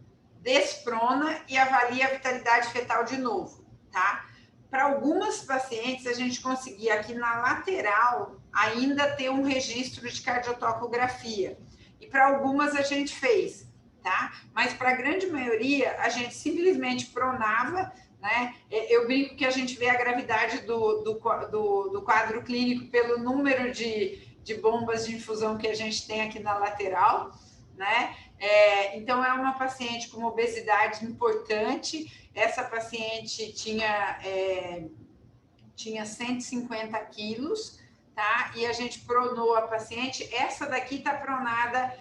B: desprona e avalia a vitalidade fetal de novo, tá? Para algumas pacientes, a gente conseguia aqui na lateral ainda ter um registro de cardiotocografia. E para algumas a gente fez, tá? Mas para a grande maioria, a gente simplesmente pronava, né? Eu brinco que a gente vê a gravidade do quadro clínico pelo número de bombas de infusão que a gente tem aqui na lateral, né? Então, é uma paciente com obesidade importante. Essa paciente tinha 150 quilos, tá? E a gente pronou a paciente. Essa daqui está pronada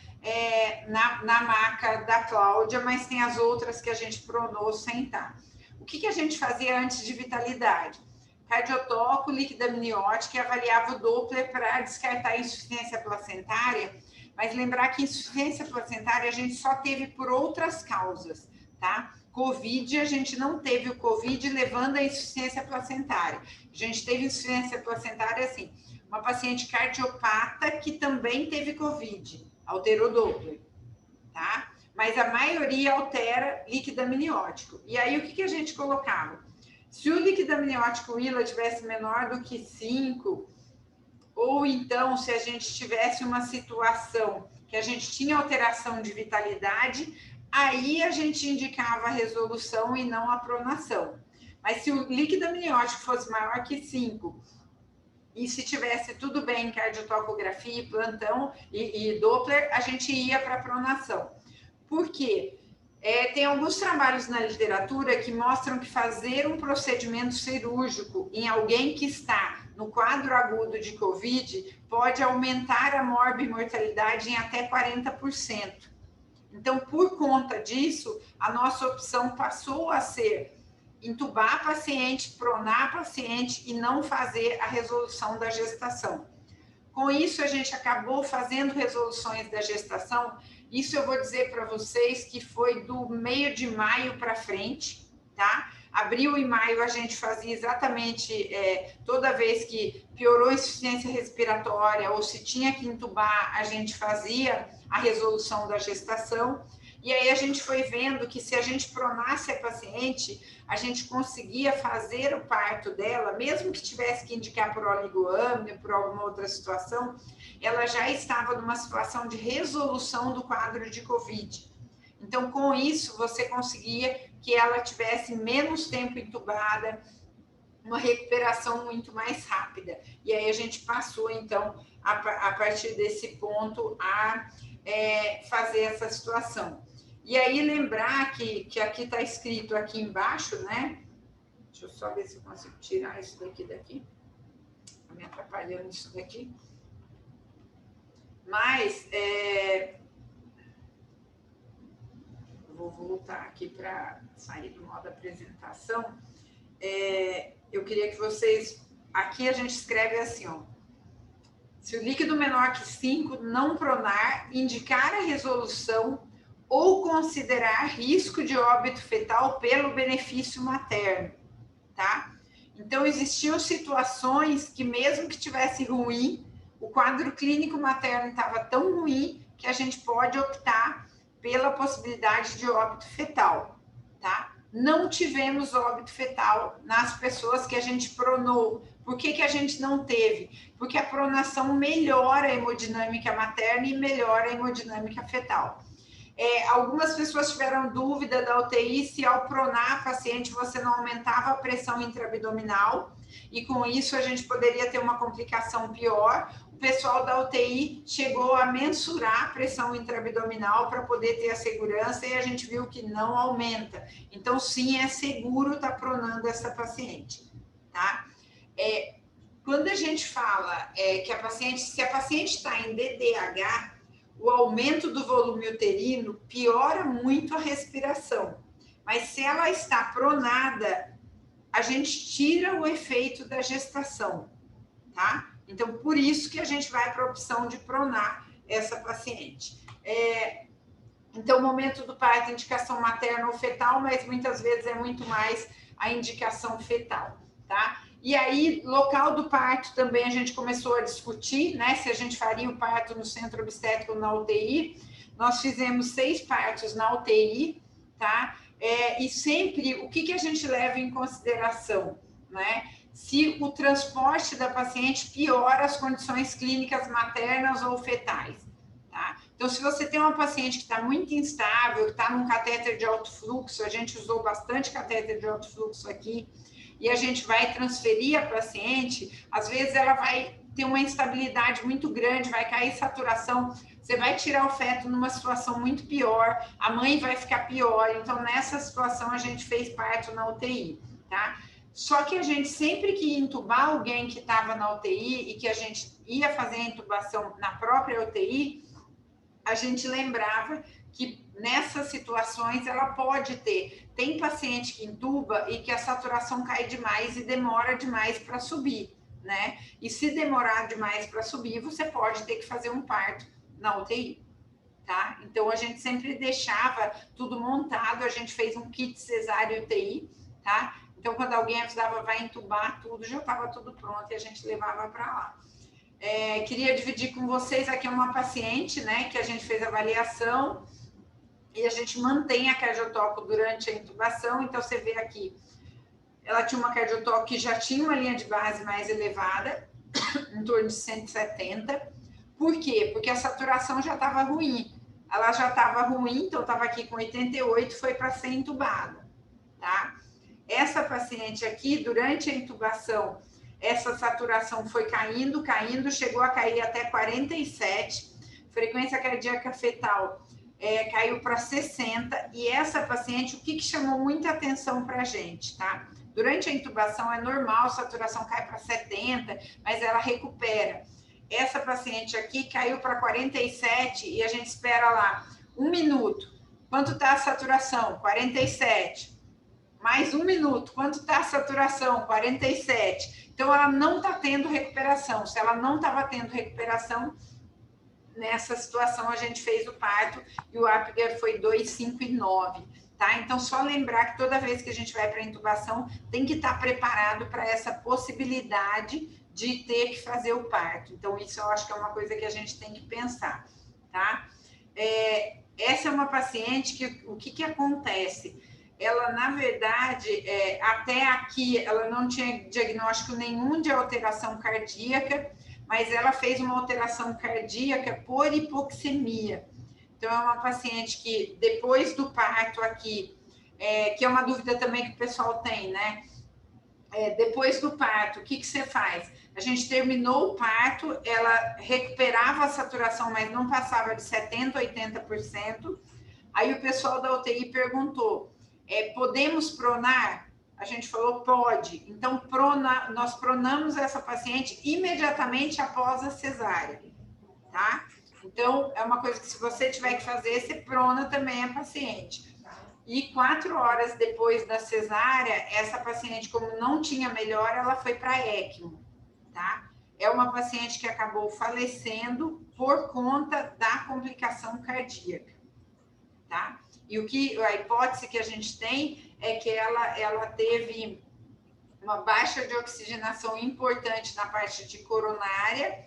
B: na maca da Cláudia, mas tem as outras que a gente pronou sem estar. O que a gente fazia antes de vitalidade? Cardiotoco, líquida amniótica e avaliava o Doppler para descartar a insuficiência placentária, mas lembrar que insuficiência placentária a gente só teve por outras causas, tá? Covid, a gente não teve o Covid levando a insuficiência placentária. A gente teve insuficiência placentária, assim, uma paciente cardiopata que também teve Covid, alterou Doppler, tá? Mas a maioria altera líquido amniótico. E aí, o que a gente colocava? Se o líquido amniótico ILA tivesse menor do que 5, ou então, se a gente tivesse uma situação que a gente tinha alteração de vitalidade, aí a gente indicava a resolução e não a pronação. Mas se o líquido amniótico fosse maior que 5, e se tivesse tudo bem em cardiotocografia, plantão e Doppler, a gente ia para a pronação. Por quê? Tem alguns trabalhos na literatura que mostram que fazer um procedimento cirúrgico em alguém que está no quadro agudo de Covid pode aumentar a morbimortalidade em até 40%. Então, por conta disso, a nossa opção passou a ser entubar a paciente, pronar a paciente e não fazer a resolução da gestação. Com isso, a gente acabou fazendo resoluções da gestação. Isso eu vou dizer para vocês que foi do meio de maio para frente, tá? Abril e maio a gente fazia exatamente toda vez que piorou a insuficiência respiratória ou se tinha que entubar, a gente fazia a resolução da gestação. E aí a gente foi vendo que se a gente pronasse a paciente, a gente conseguia fazer o parto dela, mesmo que tivesse que indicar por oligoamnion, por alguma outra situação, ela já estava numa situação de resolução do quadro de COVID. Então, com isso, você conseguia que ela tivesse menos tempo entubada, uma recuperação muito mais rápida. E aí a gente passou, então, a partir desse ponto, a fazer essa situação. E aí lembrar que aqui está escrito aqui embaixo, né? Deixa eu só ver se eu consigo tirar isso daqui. Está me atrapalhando isso daqui. Mas, vou voltar aqui para sair do modo apresentação. Eu queria que vocês... Aqui a gente escreve assim, ó. Se o líquido menor que 5 não pronar, indicar a resolução ou considerar risco de óbito fetal pelo benefício materno, tá? Então, existiam situações que mesmo que tivesse ruim, o quadro clínico materno estava tão ruim que a gente pode optar pela possibilidade de óbito fetal, tá? Não tivemos óbito fetal nas pessoas que a gente pronou. Por que a gente não teve? Porque a pronação melhora a hemodinâmica materna e melhora a hemodinâmica fetal. Algumas pessoas tiveram dúvida da UTI se ao pronar a paciente você não aumentava a pressão intraabdominal e com isso a gente poderia ter uma complicação pior. O pessoal da UTI chegou a mensurar a pressão intraabdominal para poder ter a segurança e a gente viu que não aumenta. Então, sim, é seguro estar pronando essa paciente, tá? Quando a gente fala que se a paciente está em DDH, o aumento do volume uterino piora muito a respiração. Mas se ela está pronada, a gente tira o efeito da gestação, tá? Então, por isso que a gente vai para a opção de pronar essa paciente. Então, o momento do parto, indicação materna ou fetal, mas muitas vezes é muito mais a indicação fetal, tá? E aí, local do parto também a gente começou a discutir, né? Se a gente faria o parto no centro obstétrico ou na UTI. Nós fizemos 6 partos na UTI, tá? E sempre, o que a gente leva em consideração, né? Se o transporte da paciente piora as condições clínicas maternas ou fetais, tá? Então, se você tem uma paciente que está muito instável, que está num catéter de alto fluxo, a gente usou bastante catéter de alto fluxo aqui, e a gente vai transferir a paciente, às vezes ela vai ter uma instabilidade muito grande, vai cair saturação, você vai tirar o feto numa situação muito pior, a mãe vai ficar pior, então nessa situação a gente fez parto na UTI, tá? Só que a gente sempre que ia intubar alguém que estava na UTI e que a gente ia fazer a intubação na própria UTI, a gente lembrava que nessas situações ela pode ter. Tem paciente que intuba e que a saturação cai demais e demora demais para subir, né? E se demorar demais para subir, você pode ter que fazer um parto na UTI, tá? Então a gente sempre deixava tudo montado, a gente fez um kit cesárea UTI, tá? Então quando alguém avisava vai intubar tudo, já estava tudo pronto e a gente levava para lá. Queria dividir com vocês aqui uma paciente, né, que a gente fez avaliação e a gente mantém a cardiotoco durante a intubação. Então, você vê aqui, ela tinha uma cardiotoco que já tinha uma linha de base mais elevada, em torno de 170. Por quê? Porque a saturação já estava ruim. Ela já estava ruim, então estava aqui com 88, foi para ser intubada, tá? Essa paciente aqui, durante a intubação, essa saturação foi caindo, chegou a cair até 47, frequência cardíaca fetal caiu para 60, e essa paciente, o que chamou muita atenção para a gente, tá? Durante a intubação é normal, a saturação cai para 70, mas ela recupera. Essa paciente aqui caiu para 47 e a gente espera lá 1 minuto. Quanto está a saturação? 47. Mais 1 minuto. Quanto está a saturação? 47. Então, ela não está tendo recuperação. Se ela não estava tendo recuperação, nessa situação a gente fez o parto e o Apgar foi 2, 5 e 9. Tá? Então, só lembrar que toda vez que a gente vai para a intubação, tem que estar preparado para essa possibilidade de ter que fazer o parto. Então, isso eu acho que é uma coisa que a gente tem que pensar, tá? essa é uma paciente que, o que acontece? Ela, na verdade, até aqui, ela não tinha diagnóstico nenhum de alteração cardíaca, mas ela fez uma alteração cardíaca por hipoxemia. Então, é uma paciente que, depois do parto aqui, que é uma dúvida também que o pessoal tem, né? Depois do parto, o que você faz? A gente terminou o parto, ela recuperava a saturação, mas não passava de 70%, 80%. Aí o pessoal da UTI perguntou, podemos pronar? A gente falou, pode. Então, nós pronamos essa paciente imediatamente após a cesárea, tá? Então, é uma coisa que se você tiver que fazer, você prona também a paciente. E 4 horas depois da cesárea, essa paciente, como não tinha melhora, ela foi para ECMO, tá? É uma paciente que acabou falecendo por conta da complicação cardíaca, tá? E a hipótese que a gente tem é que ela teve uma baixa de oxigenação importante na parte de coronária.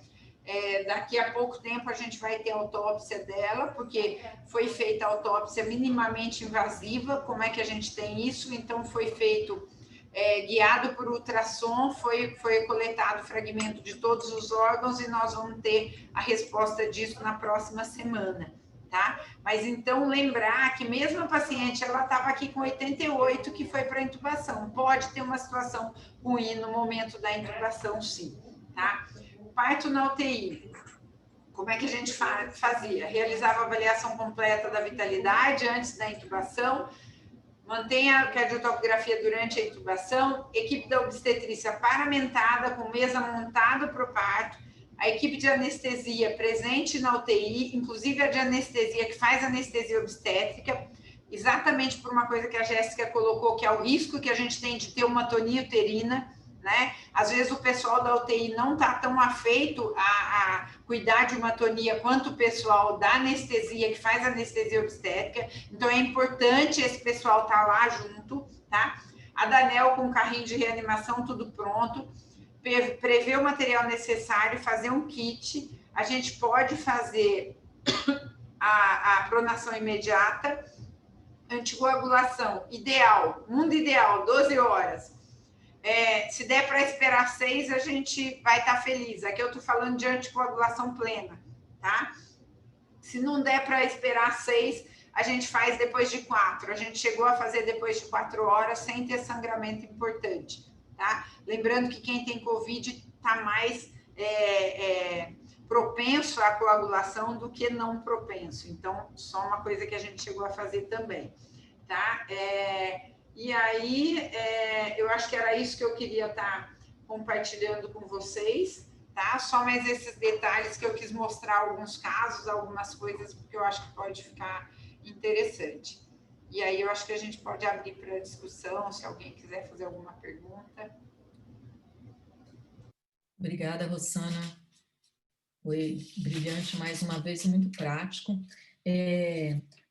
B: Daqui a pouco tempo a gente vai ter a autópsia dela, porque foi feita a autópsia minimamente invasiva. Como é que a gente tem isso? Então, foi feito guiado por ultrassom, foi coletado fragmento de todos os órgãos e nós vamos ter a resposta disso na próxima semana, tá? Mas então, lembrar que mesmo a paciente, ela estava aqui com 88, que foi para intubação. Pode ter uma situação ruim no momento da intubação, sim, tá? Parto na UTI, como é que a gente fazia? Realizava a avaliação completa da vitalidade antes da intubação, mantém a cardiotocografia durante a intubação, equipe da obstetrícia paramentada, com mesa montada para o parto, a equipe de anestesia presente na UTI, inclusive a de anestesia que faz anestesia obstétrica, exatamente por uma coisa que a Jéssica colocou, que é o risco que a gente tem de ter uma atonia uterina, né? Às vezes o pessoal da UTI não está tão afeito a cuidar de uma atonia quanto o pessoal da anestesia, que faz anestesia obstétrica. Então, é importante esse pessoal estar lá junto, tá? A Danel com carrinho de reanimação, tudo pronto. Prever o material necessário, fazer um kit. A gente pode fazer a pronação imediata. Anticoagulação, ideal, mundo ideal, 12 horas. Se der para esperar 6, a gente vai estar feliz. Aqui eu estou falando de anticoagulação plena, tá? Se não der para esperar 6, a gente faz depois de 4. A gente chegou a fazer depois de 4 horas sem ter sangramento importante, tá? Lembrando que quem tem Covid está mais propenso à coagulação do que não propenso. Então, só uma coisa que a gente chegou a fazer também, tá? E aí, eu acho que era isso que eu queria estar compartilhando com vocês, tá? Só mais esses detalhes que eu quis mostrar alguns casos, algumas coisas, porque eu acho que pode ficar interessante. E aí, eu acho que a gente pode abrir para discussão, se alguém quiser fazer alguma pergunta.
A: Obrigada, Rosana. Foi brilhante mais uma vez e muito prático.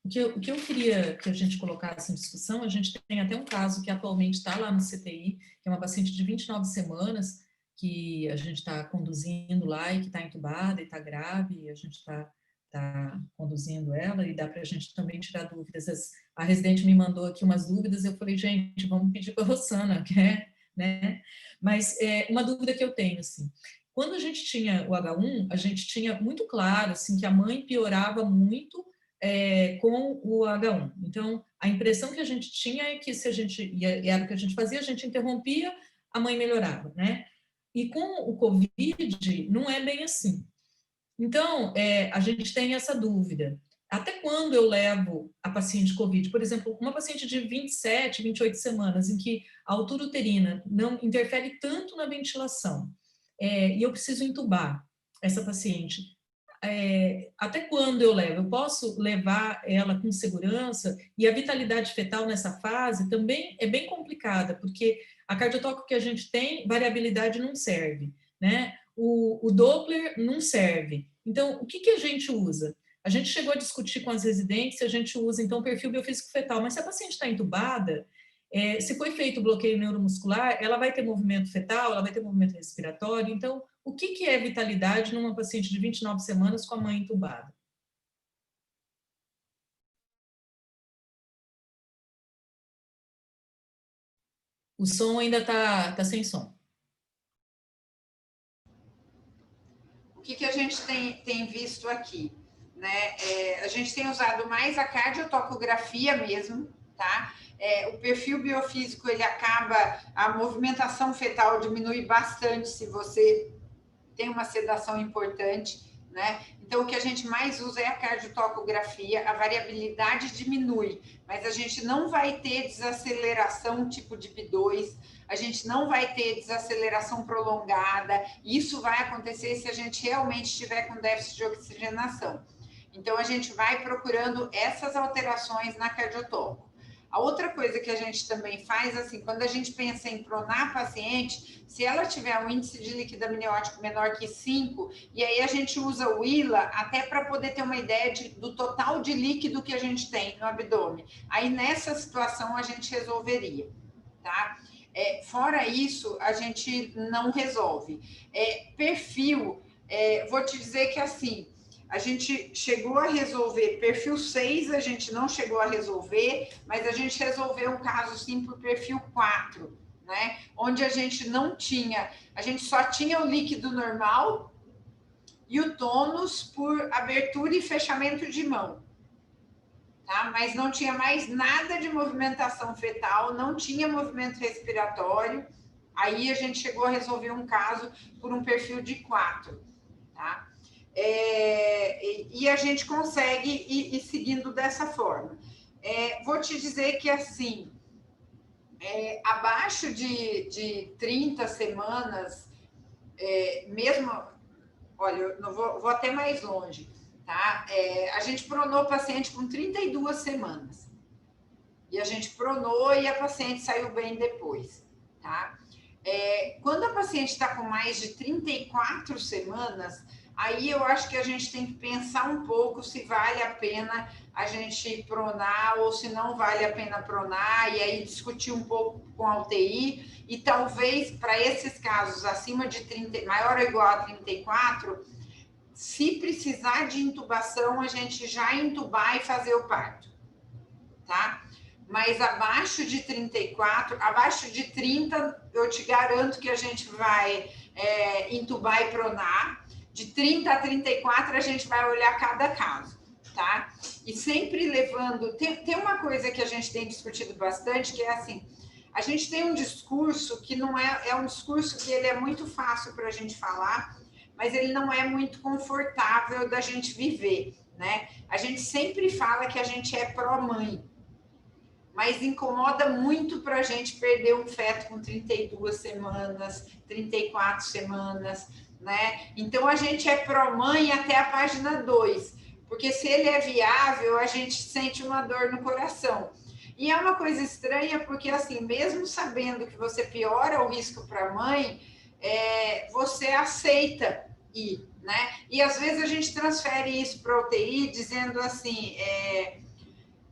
A: O que eu queria que a gente colocasse em discussão, a gente tem até um caso que atualmente está lá no CTI, que é uma paciente de 29 semanas, que a gente está conduzindo lá e que está entubada e está grave, e a gente está conduzindo ela, e dá para a gente também tirar dúvidas. A residente me mandou aqui umas dúvidas, eu falei, gente, vamos pedir para a Rosana, né? Mas uma dúvida que eu tenho, assim, quando a gente tinha o H1, a gente tinha muito claro, assim, que a mãe piorava muito com o H1. Então, a impressão que a gente tinha é que se a gente, e era o que a gente fazia, a gente interrompia, a mãe melhorava, né? E com o Covid, não é bem assim. Então, a gente tem essa dúvida. Até quando eu levo a paciente Covid? Por exemplo, uma paciente de 27, 28 semanas, em que a altura uterina não interfere tanto na ventilação, e eu preciso entubar essa paciente. Até quando eu levo? Eu posso levar ela com segurança? E a vitalidade fetal nessa fase também é bem complicada, porque a cardiotoco que a gente tem, variabilidade não serve, né? O Doppler não serve. Então, o que a gente usa? A gente chegou a discutir com as residentes, a gente usa, então, perfil biofísico fetal, mas se a paciente está entubada, se foi feito bloqueio neuromuscular, ela vai ter movimento fetal, ela vai ter movimento respiratório. Então, o que é vitalidade numa paciente de 29 semanas com a mãe entubada? O som ainda tá sem som.
B: O que a gente tem visto aqui? Né? A gente tem usado mais a cardiotocografia mesmo, tá? O perfil biofísico, ele acaba, a movimentação fetal diminui bastante se você tem uma sedação importante, né? Então, o que a gente mais usa é a cardiotocografia, a variabilidade diminui, mas a gente não vai ter desaceleração tipo DIP2, a gente não vai ter desaceleração prolongada, isso vai acontecer se a gente realmente estiver com déficit de oxigenação. Então, a gente vai procurando essas alterações na cardiotoco. A outra coisa que a gente também faz, assim, quando a gente pensa em pronar a paciente, se ela tiver um índice de líquido amniótico menor que 5, e aí a gente usa o ILA até para poder ter uma ideia do total de líquido que a gente tem no abdômen. Aí, nessa situação, a gente resolveria, tá? Fora isso, a gente não resolve. Perfil, vou te dizer que, assim, a gente chegou a resolver perfil 6, a gente não chegou a resolver, mas a gente resolveu um caso sim por perfil 4, né? Onde a gente não tinha, a gente só tinha o líquido normal e o tônus por abertura e fechamento de mão, tá? Mas não tinha mais nada de movimentação fetal, não tinha movimento respiratório. Aí a gente chegou a resolver um caso por um perfil de 4, tá? E a gente consegue ir seguindo dessa forma. Vou te dizer que, assim, abaixo de 30 semanas, mesmo, olha, eu não vou até mais longe, tá? A gente pronou o paciente com 32 semanas. E a gente pronou e a paciente saiu bem depois, tá? Quando a paciente está com mais de 34 semanas, aí eu acho que a gente tem que pensar um pouco se vale a pena a gente pronar ou se não vale a pena pronar, e aí discutir um pouco com a UTI, e talvez para esses casos acima de 30, maior ou igual a 34, se precisar de intubação, a gente já intubar e fazer o parto, tá? Mas abaixo de 34, abaixo de 30, eu te garanto que a gente vai intubar e pronar. De 30 a 34, a gente vai olhar cada caso, tá? E sempre levando... Tem uma coisa que a gente tem discutido bastante, que é assim, a gente tem um discurso que não é um discurso que ele é muito fácil para a gente falar, mas ele não é muito confortável da gente viver, né? A gente sempre fala que a gente é pró-mãe, mas incomoda muito para a gente perder um feto com 32 semanas, 34 semanas, né? Então, a gente é pró-mãe até a página 2, porque se ele é viável, a gente sente uma dor no coração. E é uma coisa estranha, porque, assim, mesmo sabendo que você piora o risco para a mãe, você aceita ir, né? E, às vezes, a gente transfere isso para a UTI, dizendo assim...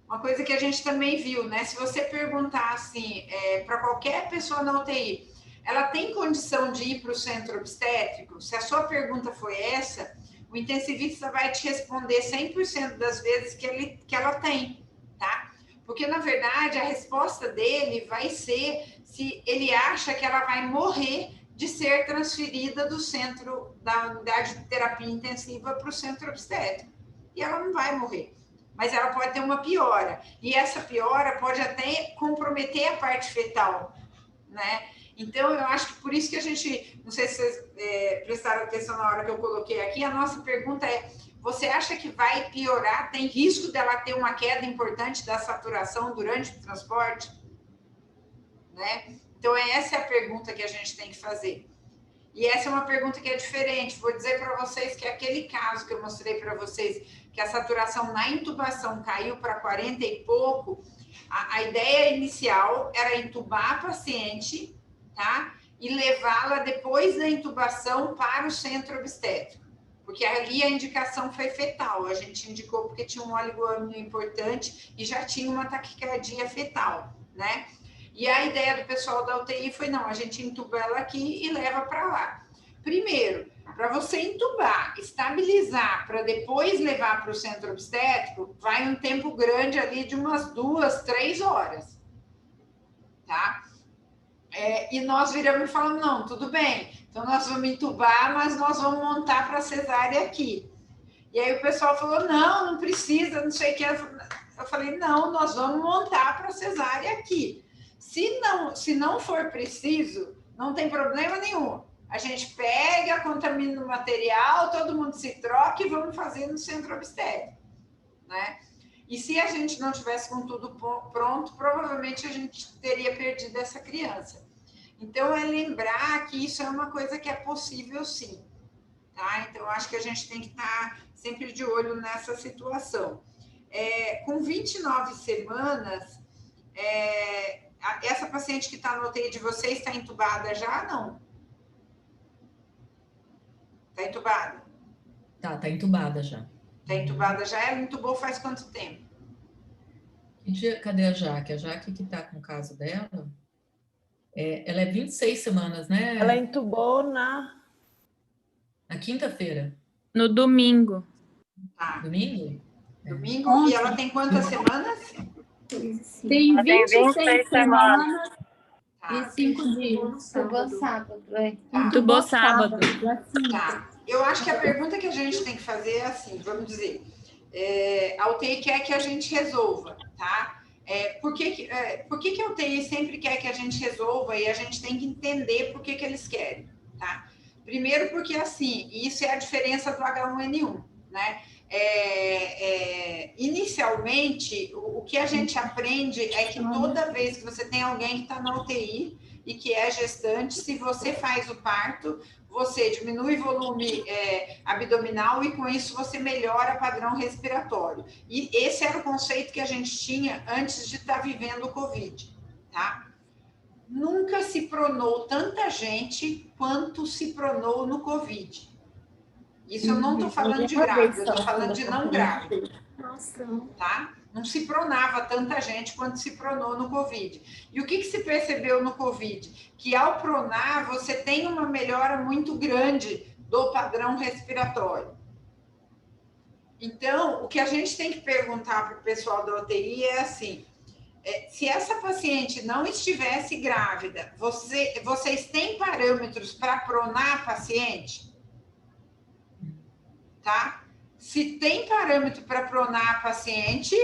B: Uma coisa que a gente também viu, né? Se você perguntar assim, para qualquer pessoa na UTI, ela tem condição de ir para o centro obstétrico? Se a sua pergunta foi essa, o intensivista vai te responder 100% das vezes que ela tem, tá? Porque, na verdade, a resposta dele vai ser se ele acha que ela vai morrer de ser transferida do centro, da unidade de terapia intensiva para o centro obstétrico. E ela não vai morrer, mas ela pode ter uma piora, e essa piora pode até comprometer a parte fetal, né? Então, eu acho que por isso que a gente, não sei se vocês prestaram atenção na hora que eu coloquei aqui, a nossa pergunta é, você acha que vai piorar, tem risco dela ter uma queda importante da saturação durante o transporte? Né? Então, essa é a pergunta que a gente tem que fazer. E essa é uma pergunta que é diferente. Vou dizer para vocês que aquele caso que eu mostrei para vocês, que a saturação na intubação caiu para 40 e pouco, a ideia inicial era intubar a paciente, tá? E levá-la depois da intubação para o centro obstétrico. Porque ali a indicação foi fetal. A gente indicou porque tinha um oligoâmino importante e já tinha uma taquicardia fetal, né? E a ideia do pessoal da UTI foi, não, a gente intuba ela aqui e leva para lá. Primeiro, para você intubar, estabilizar, para depois levar para o centro obstétrico, vai um tempo grande ali de umas 2, 3 horas, tá? E nós viramos e falamos, não, tudo bem, então nós vamos entubar, mas nós vamos montar para cesárea aqui. E aí o pessoal falou, não, não precisa, não sei o que. Eu falei, não, nós vamos montar para cesárea aqui. Se não for preciso, não tem problema nenhum. A gente pega, contamina o material, todo mundo se troca e vamos fazer no centro obstétrico, né? E se a gente não tivesse com tudo pronto, provavelmente a gente teria perdido essa criança. Então, é lembrar que isso é uma coisa que é possível sim, tá? Então, acho que a gente tem que estar sempre de olho nessa situação. Com 29 semanas, essa paciente que está no UTI de vocês está entubada já? Não? Está entubada?
A: Tá entubada já.
B: Está entubada já? Ela entubou faz quanto tempo?
A: Cadê a Jaque? A Jaque que está com o caso dela, ela é 26 semanas, né?
D: Ela entubou na
A: quinta-feira.
E: No domingo.
B: Tá.
A: Domingo?
B: Domingo. E ela tem quantas semanas?
F: Tem 26 semanas
B: Tá.
F: e 5 dias.
G: Entubou sábado,
E: Entubou sábado.
B: Tá. Eu acho que a pergunta que a gente tem que fazer é assim, vamos dizer, a UTI quer que a gente resolva, tá? Por que a UTI sempre quer que a gente resolva e a gente tem que entender por que eles querem, tá? Primeiro porque, assim, isso é a diferença do H1N1, né? Inicialmente, o que a gente aprende é que toda vez que você tem alguém que está na UTI e que é gestante, se você faz o parto, você diminui volume abdominal e com isso você melhora o padrão respiratório. E esse era o conceito que a gente tinha antes de estar vivendo o Covid, tá? Nunca se pronou tanta gente quanto se pronou no Covid. Isso eu não estou falando de grávida, eu estou falando de não grávida.
F: Nossa.
B: Tá? Não se pronava tanta gente quanto se pronou no Covid. E o que se percebeu no Covid? Que ao pronar, você tem uma melhora muito grande do padrão respiratório. Então, o que a gente tem que perguntar para o pessoal da UTI é assim, se essa paciente não estivesse grávida, vocês têm parâmetros para pronar a paciente? Tá? Se tem parâmetro para pronar a paciente,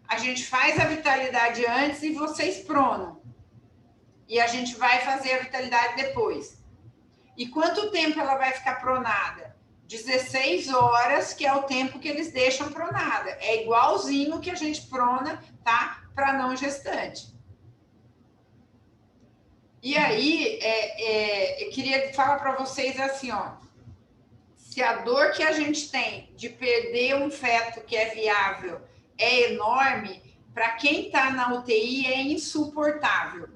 B: a gente faz a vitalidade antes e vocês pronam. E a gente vai fazer a vitalidade depois. E quanto tempo ela vai ficar pronada? 16 horas, que é o tempo que eles deixam pronada. É igualzinho que a gente prona, tá? Para não gestante. E aí, eu queria falar para vocês assim, ó. Se a dor que a gente tem de perder um feto que é viável é enorme, para quem está na UTI é insuportável,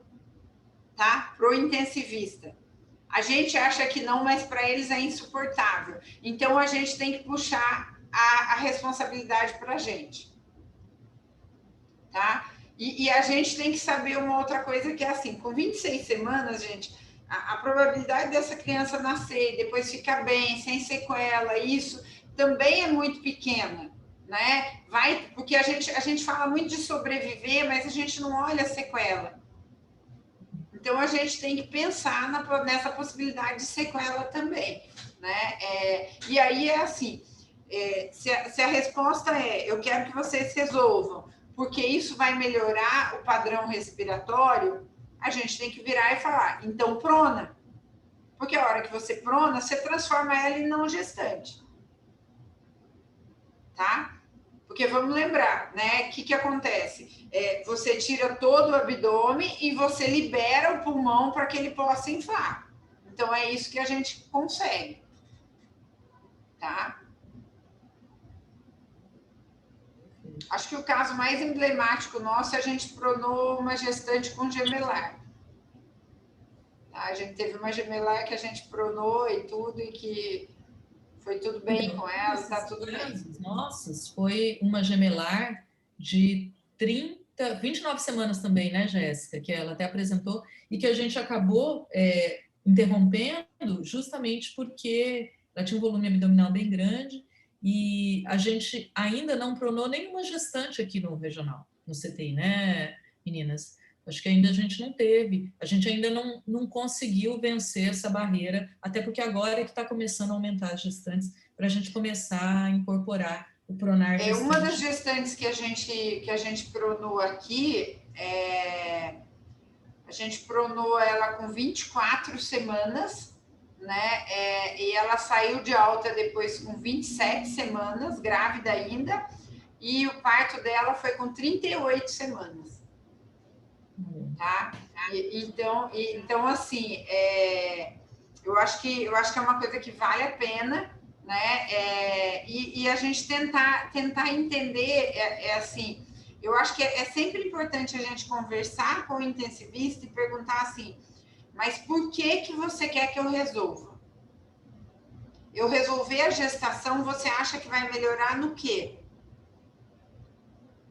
B: tá? Pro intensivista. A gente acha que não, mas para eles é insuportável. Então, a gente tem que puxar a responsabilidade para a gente, tá? E a gente tem que saber uma outra coisa que é assim, com 26 semanas, gente, a probabilidade dessa criança nascer e depois ficar bem, sem sequela, isso também é muito pequena, né? Porque a gente fala muito de sobreviver, mas a gente não olha a sequela. Então, a gente tem que pensar nessa possibilidade de sequela também, né? E aí é assim, se a resposta eu quero que vocês resolvam, porque isso vai melhorar o padrão respiratório, a gente tem que virar e falar, então prona. Porque a hora que você prona, você transforma ela em não gestante. Tá? Porque vamos lembrar, né? O que acontece? Você tira todo o abdômen e você libera o pulmão para que ele possa inflar. Então, é isso que a gente consegue. Tá? Acho que o caso mais emblemático nosso, a gente pronou uma gestante com gemelar. Tá? A gente teve uma gemelar que a gente pronou e tudo, e que foi tudo bem com ela, tá tudo bem.
A: Nossos, foi uma gemelar de 29 semanas também, né, Jéssica? Que ela até apresentou, e que a gente acabou interrompendo justamente porque ela tinha um volume abdominal bem grande, e a gente ainda não pronou nenhuma gestante aqui no regional, no CTI, né, meninas? Acho que ainda a gente não teve, a gente ainda não conseguiu vencer essa barreira, até porque agora é que está começando a aumentar as gestantes, para a gente começar a incorporar o pronar gestante.
B: Uma das gestantes que a gente pronou aqui, a gente pronou ela com 24 semanas, né? E ela saiu de alta depois com 27 semanas, grávida ainda, e o parto dela foi com 38 semanas. Tá? Então assim, eu acho que é uma coisa que vale a pena, né? E a gente tentar entender, assim, eu acho que é sempre importante a gente conversar com o intensivista e perguntar assim, mas por que você quer que eu resolva? Eu resolver a gestação, você acha que vai melhorar no quê?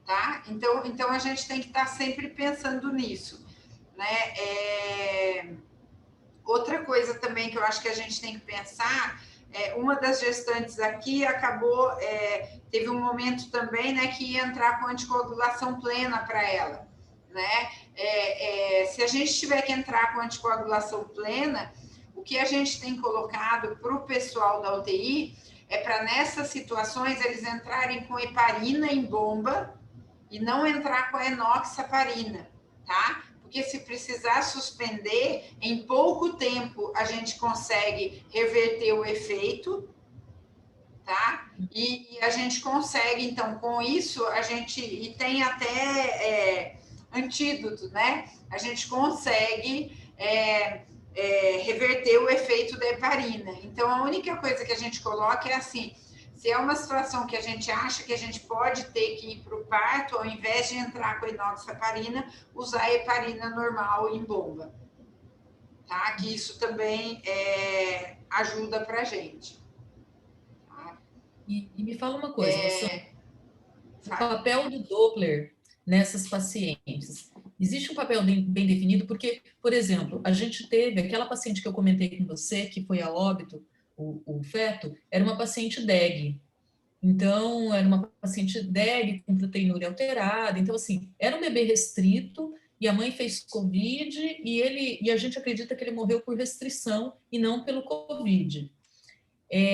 B: Tá? Então a gente tem que estar sempre pensando nisso, né? Outra coisa também que eu acho que a gente tem que pensar, uma das gestantes aqui acabou, teve um momento também, né, que ia entrar com anticoagulação plena para ela, né? Se a gente tiver que entrar com anticoagulação plena, o que a gente tem colocado para o pessoal da UTI é para nessas situações eles entrarem com heparina em bomba e não entrar com a enoxaparina, tá? Porque se precisar suspender, em pouco tempo a gente consegue reverter o efeito, tá? E a gente consegue, então, com isso, e tem até antídoto, né? A gente consegue reverter o efeito da heparina. Então, a única coisa que a gente coloca é assim, se é uma situação que a gente acha que a gente pode ter que ir para o parto, ao invés de entrar com a enoxaparina, usar a heparina normal em bomba. Tá? Que isso também ajuda para a gente. Tá?
A: E me fala uma coisa, o papel do Doppler nessas pacientes. Existe um papel bem definido, porque, por exemplo, a gente teve aquela paciente que eu comentei com você, que foi a óbito, o feto, era uma paciente DEG. Então, era uma paciente DEG com proteinúria alterada. Então, assim, era um bebê restrito e a mãe fez Covid e a gente acredita que ele morreu por restrição e não pelo Covid.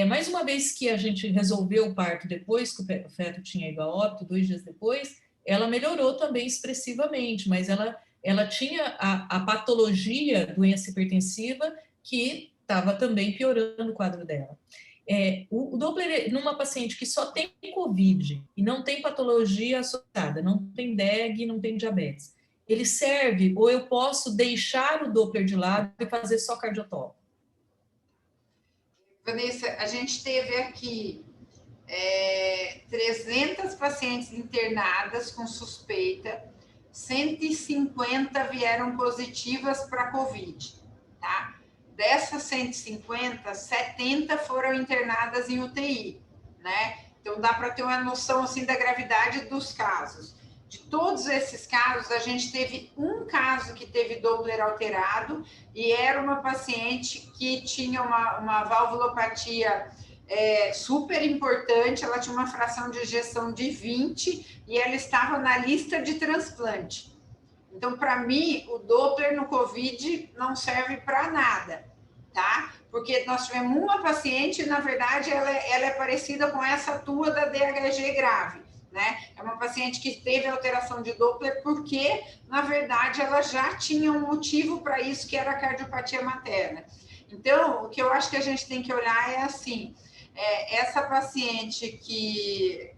A: Mais uma vez que a gente resolveu o parto depois que o feto tinha ido a óbito, 2 dias depois, ela melhorou também expressivamente, mas ela tinha a patologia, doença hipertensiva, que estava também piorando o quadro dela. O Doppler, numa paciente que só tem Covid e não tem patologia associada, não tem DEG, não tem diabetes, ele serve ou eu posso deixar o Doppler de lado e fazer só cardiotópico?
B: Vanessa, a gente teve aqui 300 pacientes internadas com suspeita, 150 vieram positivas para Covid, tá? Dessas 150, 70 foram internadas em UTI, né? Então dá para ter uma noção assim da gravidade dos casos. De todos esses casos, a gente teve um caso que teve Doppler alterado e era uma paciente que tinha uma valvulopatia super importante, ela tinha uma fração de ejeção de 20 e ela estava na lista de transplante. Então, para mim, o Doppler no COVID não serve para nada, tá? Porque nós tivemos uma paciente, na verdade, ela é parecida com essa tua da DHG grave, né? É uma paciente que teve alteração de Doppler porque, na verdade, ela já tinha um motivo para isso, que era a cardiopatia materna. Então, o que eu acho que a gente tem que olhar é assim, essa paciente que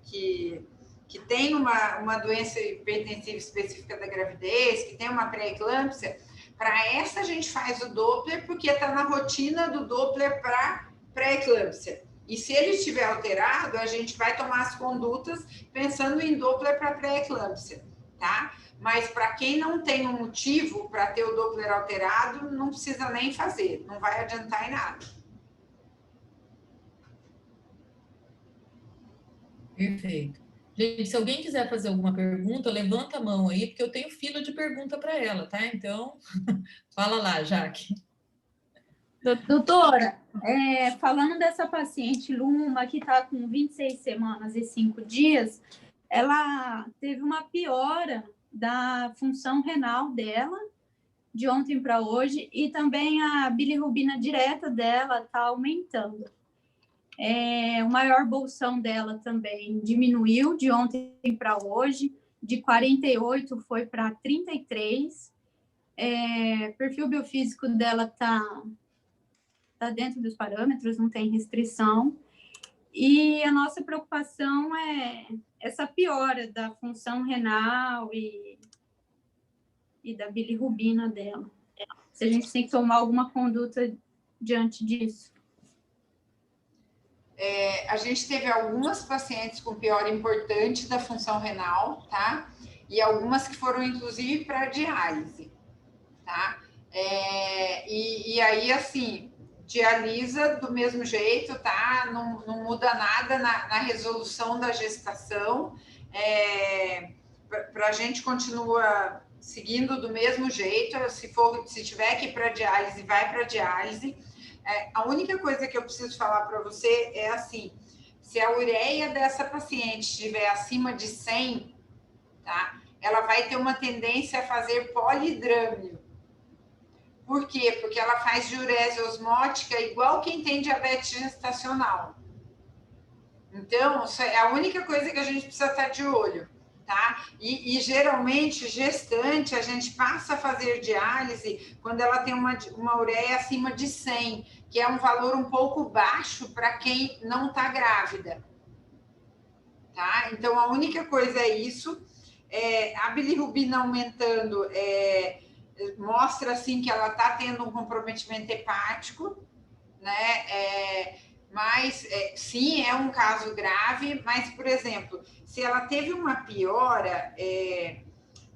B: tem uma doença hipertensiva específica da gravidez, que tem uma pré-eclâmpsia, para essa a gente faz o Doppler, porque está na rotina do Doppler para pré-eclâmpsia. E se ele estiver alterado, a gente vai tomar as condutas pensando em Doppler para pré-eclâmpsia, tá? Mas para quem não tem um motivo para ter o Doppler alterado, não precisa nem fazer, não vai adiantar em nada.
A: Perfeito. Gente, se alguém quiser fazer alguma pergunta, levanta a mão aí, porque eu tenho fila de pergunta para ela, tá? Então, fala lá, Jaque.
F: Doutora, falando dessa paciente Luma, que está com 26 semanas e 5 dias, ela teve uma piora da função renal dela, de ontem para hoje, e também a bilirrubina direta dela está aumentando. O maior bolsão dela também diminuiu de ontem para hoje, de 48 foi para 33. Perfil biofísico dela está dentro dos parâmetros, não tem restrição. E a nossa preocupação é essa piora da função renal e da bilirrubina dela. Se a gente tem que tomar alguma conduta diante disso.
B: A gente teve algumas pacientes com piora importante da função renal, tá? E algumas que foram, inclusive, para diálise, tá? E aí, assim, dialisa do mesmo jeito, tá? Não muda nada na resolução da gestação. Para a gente continua seguindo do mesmo jeito. Se tiver que ir para diálise, vai para diálise. A única coisa que eu preciso falar para você é assim: se a ureia dessa paciente estiver acima de 100, tá? Ela vai ter uma tendência a fazer polidrâmio. Por quê? Porque ela faz diurese osmótica igual quem tem diabetes gestacional. Então, é a única coisa que a gente precisa estar de olho, tá? E geralmente, gestante, a gente passa a fazer diálise quando ela tem uma ureia acima de 100, que é um valor um pouco baixo para quem não está grávida, tá? Então, a única coisa é isso. A bilirrubina aumentando mostra, assim, que ela está tendo um comprometimento hepático, né? Mas, sim, é um caso grave, mas, por exemplo, se ela teve uma piora,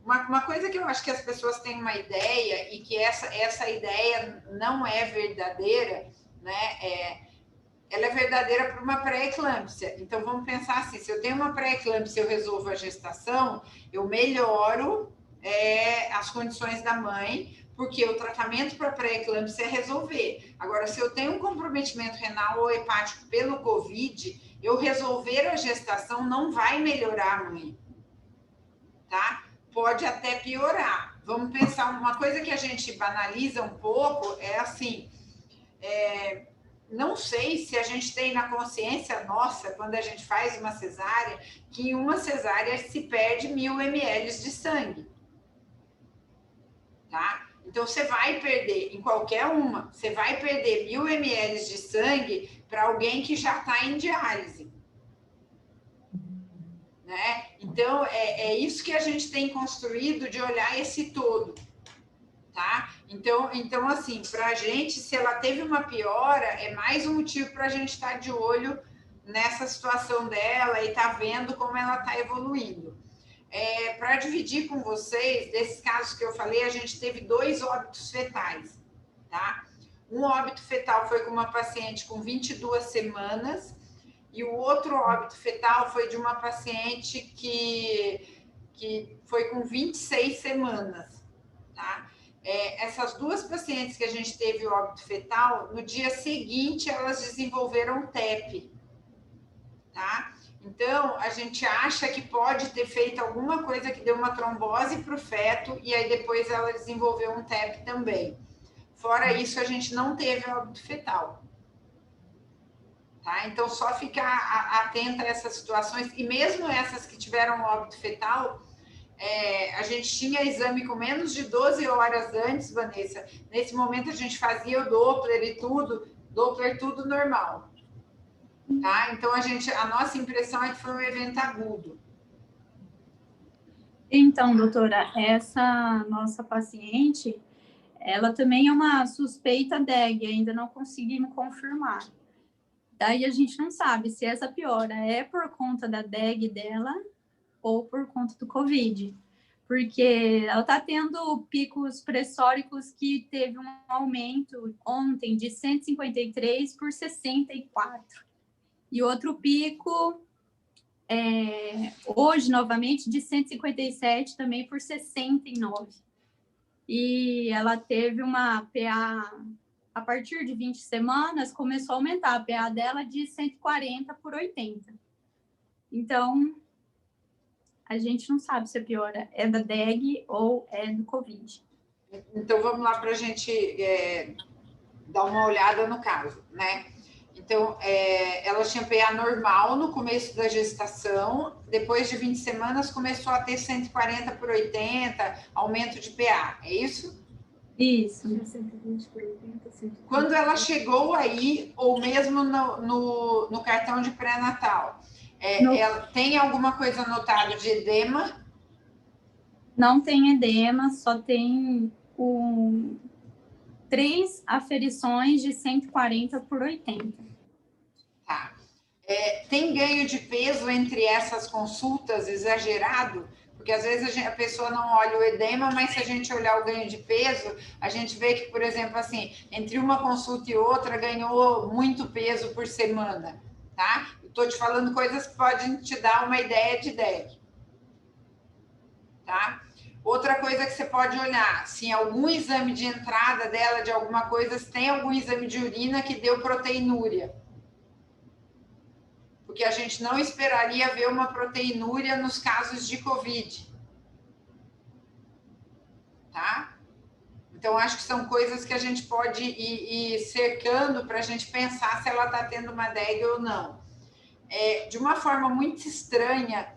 B: uma coisa que eu acho que as pessoas têm uma ideia, e que essa ideia não é verdadeira, né? Ela é verdadeira para uma pré-eclâmpsia. Então, vamos pensar assim: se eu tenho uma pré-eclâmpsia, eu resolvo a gestação, eu melhoro as condições da mãe, porque o tratamento para pré-eclâmpsia é resolver. Agora, se eu tenho um comprometimento renal ou hepático pelo COVID, eu resolver a gestação não vai melhorar a mãe, tá? Pode até piorar. Vamos pensar, uma coisa que a gente banaliza um pouco é assim, não sei se a gente tem na consciência nossa, quando a gente faz uma cesárea, que em uma cesárea se perde 1000 ml de sangue, tá? Então, você vai perder, em qualquer uma, você vai perder 1000 ml de sangue para alguém que já está em diálise, né? Então, é isso que a gente tem construído, de olhar esse todo, tá? Então assim, para a gente, se ela teve uma piora, é mais um motivo para a gente estar de olho nessa situação dela e tá vendo como ela está evoluindo. Para dividir com vocês, desses casos que eu falei, a gente teve 2 óbitos fetais, tá? Um óbito fetal foi com uma paciente com 22 semanas, e o outro óbito fetal foi de uma paciente que foi com 26 semanas, tá? Essas 2 pacientes que a gente teve o óbito fetal, no dia seguinte elas desenvolveram TEP, tá? Então, a gente acha que pode ter feito alguma coisa que deu uma trombose para o feto, e aí depois ela desenvolveu um TEP também. Fora isso, a gente não teve óbito fetal. Tá? Então, só ficar atenta a essas situações, e mesmo essas que tiveram óbito fetal, a gente tinha exame com menos de 12 horas antes, Vanessa. Nesse momento, a gente fazia o Doppler e Doppler tudo normal. Tá? Então, a nossa impressão é que foi um evento agudo.
F: Então, doutora, essa nossa paciente, ela também é uma suspeita DEG, ainda não conseguimos confirmar. Daí a gente não sabe se essa piora é por conta da DEG dela ou por conta do COVID, porque ela está tendo picos pressóricos que teve um aumento ontem de 153 por 64. E outro pico hoje, novamente, de 157 também por 69. E ela teve uma PA, a partir de 20 semanas, começou a aumentar a PA dela de 140 por 80. Então, a gente não sabe se a piora é da DEG ou é do Covid.
B: Então, vamos lá para a gente dar uma olhada no caso, né? Então, ela tinha PA normal no começo da gestação, depois de 20 semanas começou a ter 140 por 80, aumento de PA, é isso?
F: Isso.
B: Quando ela chegou aí, ou mesmo no cartão de pré-natal, ela tem alguma coisa anotada de edema?
F: Não tem edema, só tem 3 aferições de 140 por 80.
B: Tá. Tem ganho de peso entre essas consultas exagerado? Porque às vezes a pessoa não olha o edema, mas se a gente olhar o ganho de peso, a gente vê que, por exemplo, assim, entre uma consulta e outra ganhou muito peso por semana, tá? Estou te falando coisas que podem te dar uma ideia de DEG, tá? Outra coisa que você pode olhar, se em algum exame de entrada dela, de alguma coisa, se tem algum exame de urina que deu proteinúria. Porque a gente não esperaria ver uma proteinúria nos casos de Covid. Tá? Então, acho que são coisas que a gente pode ir cercando para a gente pensar se ela está tendo uma DEG ou não. De uma forma muito estranha,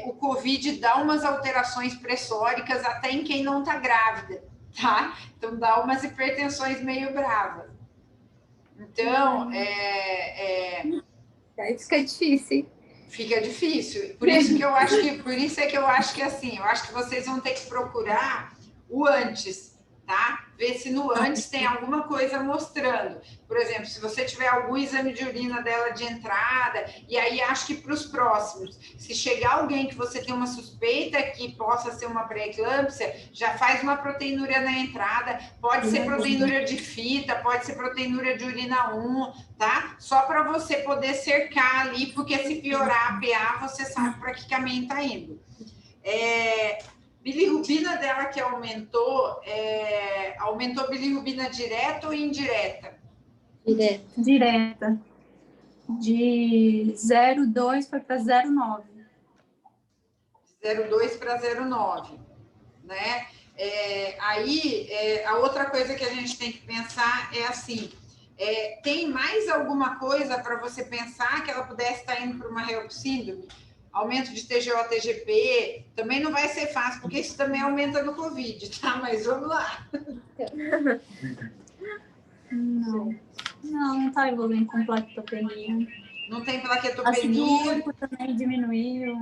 B: o Covid dá umas alterações pressóricas até em quem não está grávida, tá? Então, dá umas hipertensões meio bravas. Então,
F: Aí fica difícil.
B: Fica difícil. Por isso que eu acho que assim, eu acho que vocês vão ter que procurar o antes, tá? Ver se no antes tem alguma coisa mostrando. Por exemplo, se você tiver algum exame de urina dela de entrada, e aí acho que para os próximos, se chegar alguém que você tem uma suspeita que possa ser uma pré-eclâmpsia, já faz uma proteinúria na entrada, pode ser proteinúria de fita, pode ser proteinúria de urina 1, tá? Só para você poder cercar ali, porque se piorar a PA, você sabe para que caminho está indo. Bilirrubina dela que aumentou bilirrubina direta ou indireta?
F: Direta. De 0,2 foi para 0,9.
B: 0,2 para 0,9, né? A outra coisa que a gente tem que pensar é assim, tem mais alguma coisa para você pensar que ela pudesse estar indo para uma HELP síndrome? Aumento de TGO, TGP, também não vai ser fácil, porque isso também aumenta no Covid, tá? Mas vamos lá.
F: Não tá evoluindo com plaquetopenia.
B: Não tem
F: Ácido
B: plaquetopenia.
F: úrico também diminuiu.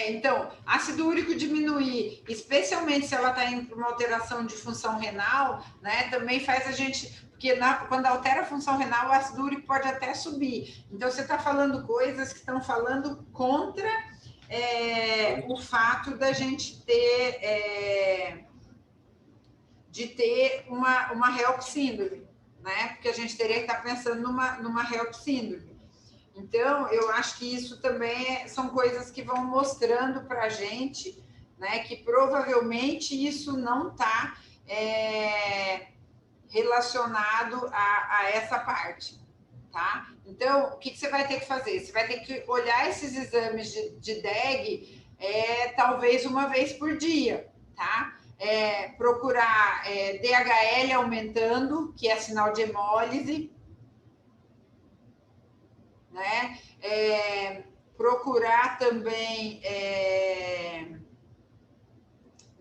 B: Então, ácido úrico diminuir, especialmente se ela está indo para uma alteração de função renal, né? Também faz a gente... Porque quando altera a função renal, o ácido úrico pode até subir. Então, você está falando coisas que estão falando contra o fato da gente ter... de ter uma HELP síndrome, né? Porque a gente teria que estar pensando numa HELP síndrome. Então, eu acho que isso também são coisas que vão mostrando para a gente, né? Que provavelmente isso não está relacionado a essa parte, tá? Então, o que você vai ter que fazer? Você vai ter que olhar esses exames de DEG talvez uma vez por dia, tá? Procurar DHL aumentando, que é sinal de hemólise, né? Procurar também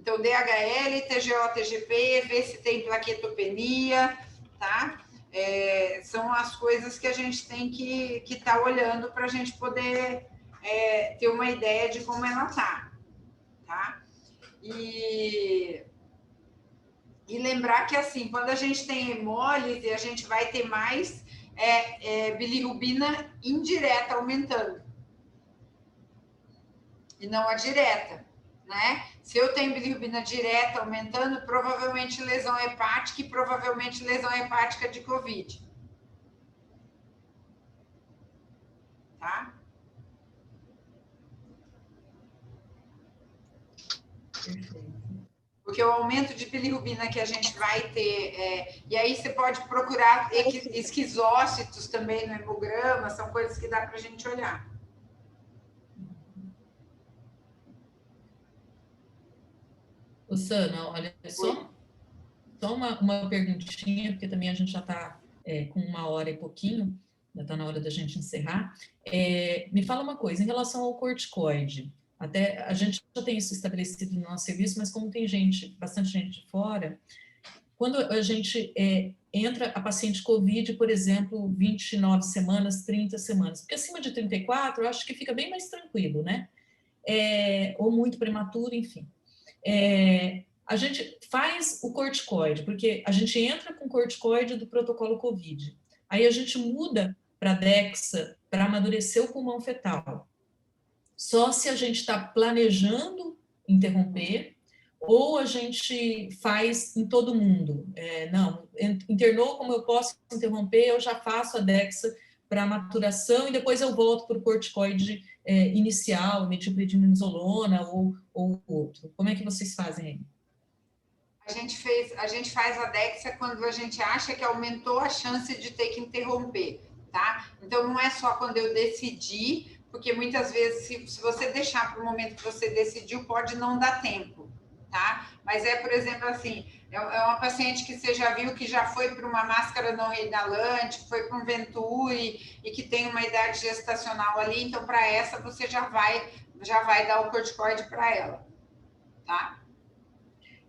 B: então DHL, TGO, TGP, ver se tem plaquetopenia, tá? São as coisas que a gente tem que estar olhando para a gente poder ter uma ideia de como ela tá, tá? E lembrar que, assim, quando a gente tem hemólise, a gente vai ter mais bilirrubina indireta aumentando. E não a direta, né? Se eu tenho bilirrubina direta aumentando, provavelmente lesão hepática e provavelmente lesão hepática de Covid. Tá? Porque o aumento de bilirrubina que a gente vai ter... e aí você pode procurar esquizócitos também no hemograma, são coisas que dá para a gente olhar.
A: Sana, olha, só uma perguntinha, porque também a gente já está com 1 hora e pouquinho, já está na hora da gente encerrar. Me fala uma coisa, em relação ao corticoide, até a gente já tem isso estabelecido no nosso serviço, mas como tem bastante gente de fora, quando a gente entra a paciente COVID, por exemplo, 29 semanas, 30 semanas, porque acima de 34, eu acho que fica bem mais tranquilo, né? Ou muito prematuro, enfim. A gente faz o corticoide, porque a gente entra com corticoide do protocolo COVID. Aí a gente muda para Dexa para amadurecer o pulmão fetal. Só se a gente está planejando interromper, ou a gente faz em todo mundo. Não, internou, como eu posso interromper, eu já faço a Dexa para maturação e depois eu volto para o corticoide inicial, metilprednisolona ou outro. Como é que vocês fazem aí?
B: A gente faz a Dexa quando a gente acha que aumentou a chance de ter que interromper, tá? Então, não é só quando eu decidi, porque muitas vezes, se você deixar para o momento que você decidiu, pode não dar tempo, tá? Mas por exemplo, assim, é uma paciente que você já viu que já foi para uma máscara não inalante, foi para um Venturi e que tem uma idade gestacional ali, então, para essa, você já vai dar o corticoide para ela, tá?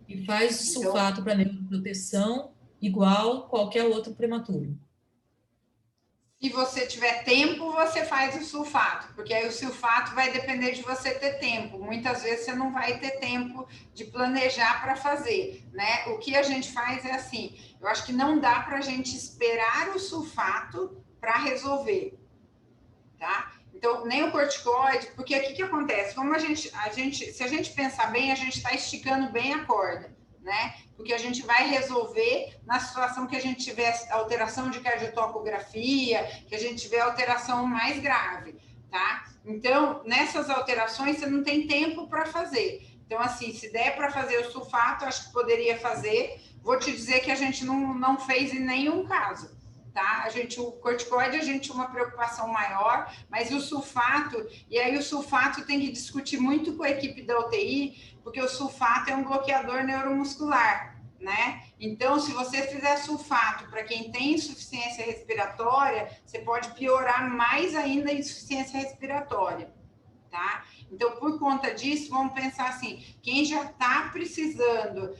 A: E faz o sulfato para neuroproteção igual qualquer outro prematuro.
B: Se você tiver tempo, você faz o sulfato, porque aí o sulfato vai depender de você ter tempo. Muitas vezes você não vai ter tempo de planejar para fazer, né? O que a gente faz é assim, eu acho que não dá para a gente esperar o sulfato para resolver, tá? Então, nem o corticoide, porque o que acontece? Como se a gente pensar bem, a gente está esticando bem a corda, né? Porque a gente vai resolver na situação que a gente tiver alteração de cardiotocografia, que a gente tiver alteração mais grave, tá? Então, nessas alterações, você não tem tempo para fazer. Então, assim, se der para fazer o sulfato, acho que poderia fazer. Vou te dizer que a gente não fez em nenhum caso. Tá? O corticoide a gente tinha uma preocupação maior, mas o sulfato, e aí o sulfato tem que discutir muito com a equipe da UTI, porque o sulfato é um bloqueador neuromuscular, né? Então, se você fizer sulfato para quem tem insuficiência respiratória, você pode piorar mais ainda a insuficiência respiratória, tá? Então, por conta disso, vamos pensar assim, quem já está precisando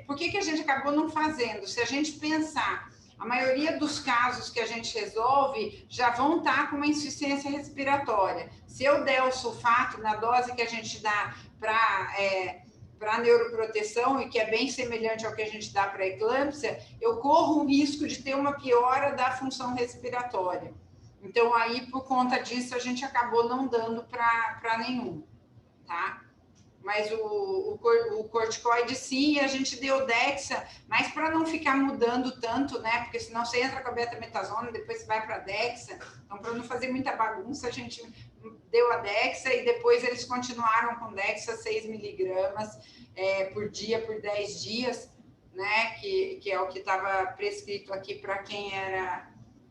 B: por que a gente acabou não fazendo? Se a gente pensar, a maioria dos casos que a gente resolve já vão estar com uma insuficiência respiratória. Se eu der o sulfato na dose que a gente dá para neuroproteção, e que é bem semelhante ao que a gente dá para eclâmpsia, eu corro o risco de ter uma piora da função respiratória. Então, aí, por conta disso, a gente acabou não dando para nenhum, tá? Mas o corticoide, sim, a gente deu Dexa, mas para não ficar mudando tanto, né? Porque senão você entra com a betametasona, depois você vai para a Dexa. Então, para não fazer muita bagunça, a gente deu a Dexa e depois eles continuaram com Dexa 6 miligramas por dia, por 10 dias, né? Que é o que estava prescrito aqui para quem era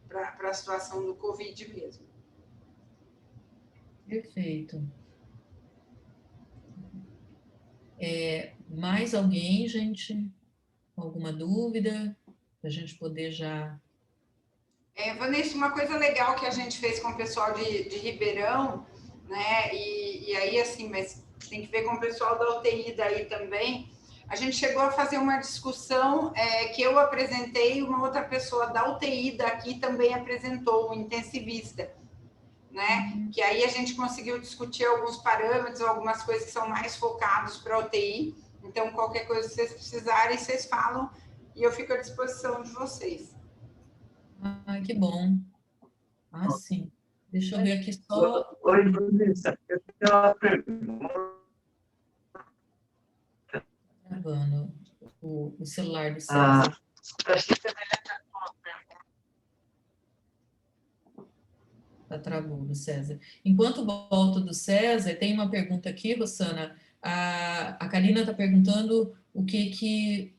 B: para a situação do Covid mesmo.
A: Perfeito. Mais alguém, gente? Alguma dúvida? Para a gente poder já...
B: Vanessa, uma coisa legal que a gente fez com o pessoal de Ribeirão, né? E aí, assim, mas tem que ver com o pessoal da UTI daí também. A gente chegou a fazer uma discussão que eu apresentei e uma outra pessoa da UTI daqui também apresentou, um intensivista, né? Que aí a gente conseguiu discutir alguns parâmetros, algumas coisas que são mais focados para a UTI. Então, qualquer coisa que vocês precisarem, vocês falam e eu fico à disposição de vocês.
A: Ah, que bom. Ah, sim. Deixa eu ver aqui só...
G: Oi, Vanessa, eu tenho uma pergunta.
A: Gravando o celular do César. Tá travando, César. Enquanto volto do César, tem uma pergunta aqui, Rosana. A Karina está perguntando o que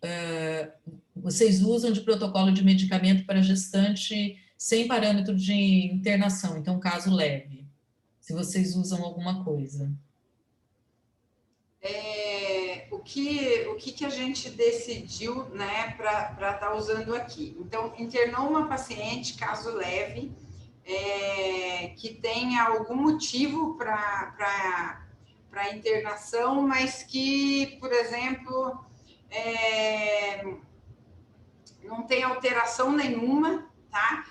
A: vocês usam de protocolo de medicamento para gestante sem parâmetro de internação, então caso leve. Se vocês usam alguma coisa.
B: que a gente decidiu, né, para estar usando aqui? Então, internou uma paciente, caso leve, que tenha algum motivo para internação, mas que, por exemplo, não tem alteração nenhuma, tá?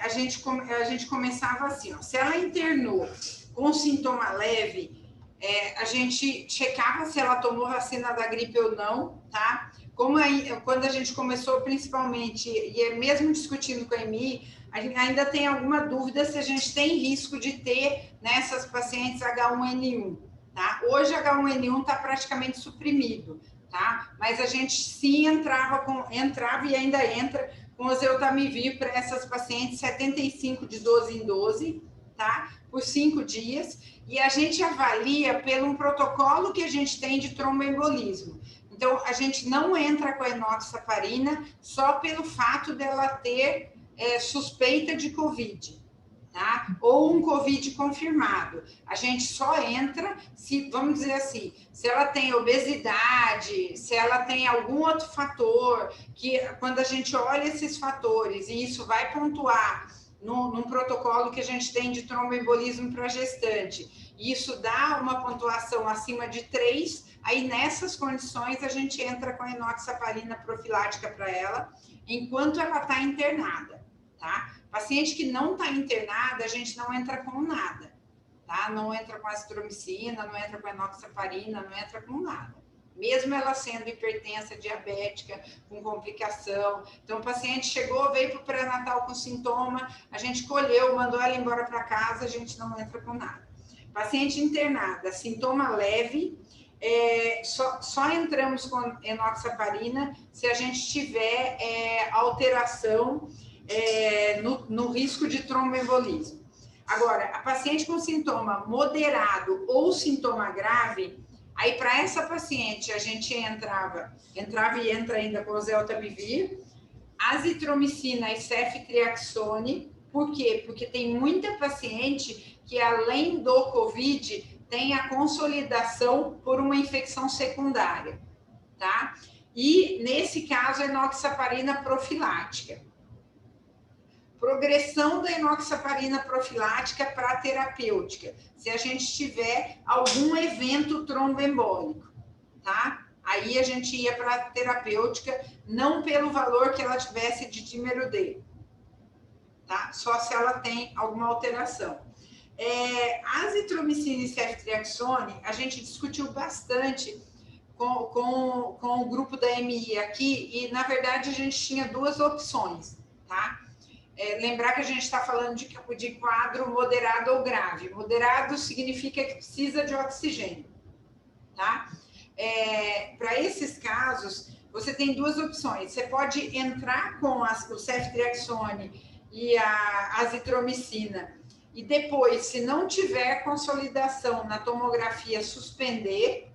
B: A gente começava assim, ó, se ela internou com sintoma leve, a gente checava se ela tomou vacina da gripe ou não, tá? Quando a gente começou, principalmente, e mesmo discutindo com a EMI, a gente ainda tem alguma dúvida se a gente tem risco de ter nessas pacientes H1N1, tá? Hoje H1N1 está praticamente suprimido, tá? Mas a gente sim entrava e ainda entra com oseltamivir para essas pacientes 75 de 12 em 12, tá? Por 5 dias, e a gente avalia pelo um protocolo que a gente tem de tromboembolismo. Então, a gente não entra com a enoxaparina só pelo fato dela ter suspeita de COVID, tá? Ou um COVID confirmado. A gente só entra se, vamos dizer assim, se ela tem obesidade, se ela tem algum outro fator, que quando a gente olha esses fatores, e isso vai pontuar num protocolo que a gente tem de tromboembolismo para gestante, e isso dá uma pontuação acima de 3, aí nessas condições a gente entra com a enoxaparina profilática para ela, enquanto ela está internada, tá? Paciente que não está internada, a gente não entra com nada, tá? Não entra com azitromicina, não entra com enoxaparina, não entra com nada. Mesmo ela sendo hipertensa, diabética, com complicação. Então, o paciente chegou, veio para o pré-natal com sintoma, a gente colheu, mandou ela embora para casa, a gente não entra com nada. Paciente internada, sintoma leve, só entramos com enoxaparina se a gente tiver alteração no risco de tromboembolismo. Agora, a paciente com sintoma moderado ou sintoma grave, aí para essa paciente a gente entrava e entra ainda com oseltamivir, azitromicina e ceftriaxone. Por quê? Porque tem muita paciente que além do COVID tem a consolidação por uma infecção secundária, tá? E nesse caso a enoxaparina profilática. Progressão da enoxaparina profilática para terapêutica, se a gente tiver algum evento tromboembólico, tá? Aí a gente ia para a terapêutica, não pelo valor que ela tivesse de dímero D, tá? Só se ela tem alguma alteração. Azitromicina e ceftriaxone, a gente discutiu bastante com o grupo da MI aqui, e na verdade a gente tinha duas opções, tá? Lembrar que a gente está falando de quadro moderado ou grave. Moderado significa que precisa de oxigênio, tá? Para esses casos, você tem duas opções. Você pode entrar com o ceftriaxone e a azitromicina e depois, se não tiver consolidação na tomografia, suspender,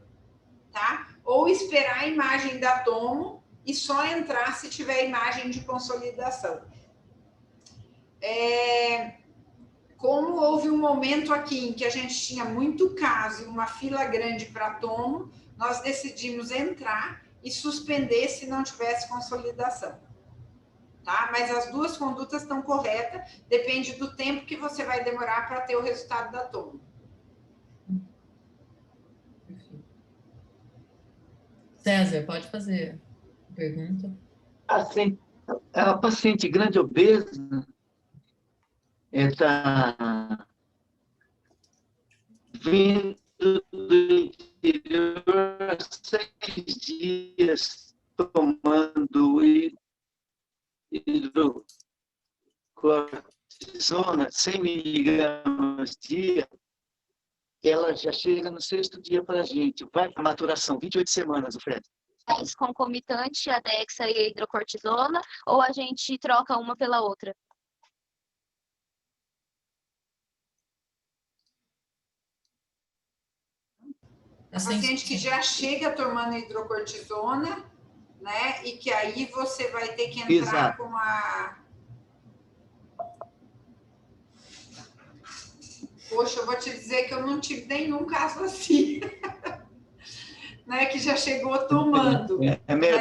B: tá? Ou esperar a imagem da tomo e só entrar se tiver imagem de consolidação. Como houve um momento aqui em que a gente tinha muito caso e uma fila grande para tomo, nós decidimos entrar e suspender se não tivesse consolidação, tá? Mas as duas condutas estão corretas, depende do tempo que você vai demorar para ter o resultado da tomo.
A: César, pode fazer a pergunta.
G: Assim, a paciente grande obesa está vindo do interior há 6 dias tomando hidrocortisona, 100 miligramas dia, ela já chega no 6º dia para a gente. Vai para maturação, 28 semanas, o Fred.
H: Concomitante a Dexa e a hidrocortisona, ou a gente troca uma pela outra?
B: Paciente que já chega tomando hidrocortisona, né? E que aí você vai ter que entrar
G: Exato.
B: com a... Poxa, eu vou te dizer que eu não tive nenhum caso assim. né, que já chegou tomando.
G: Remédio.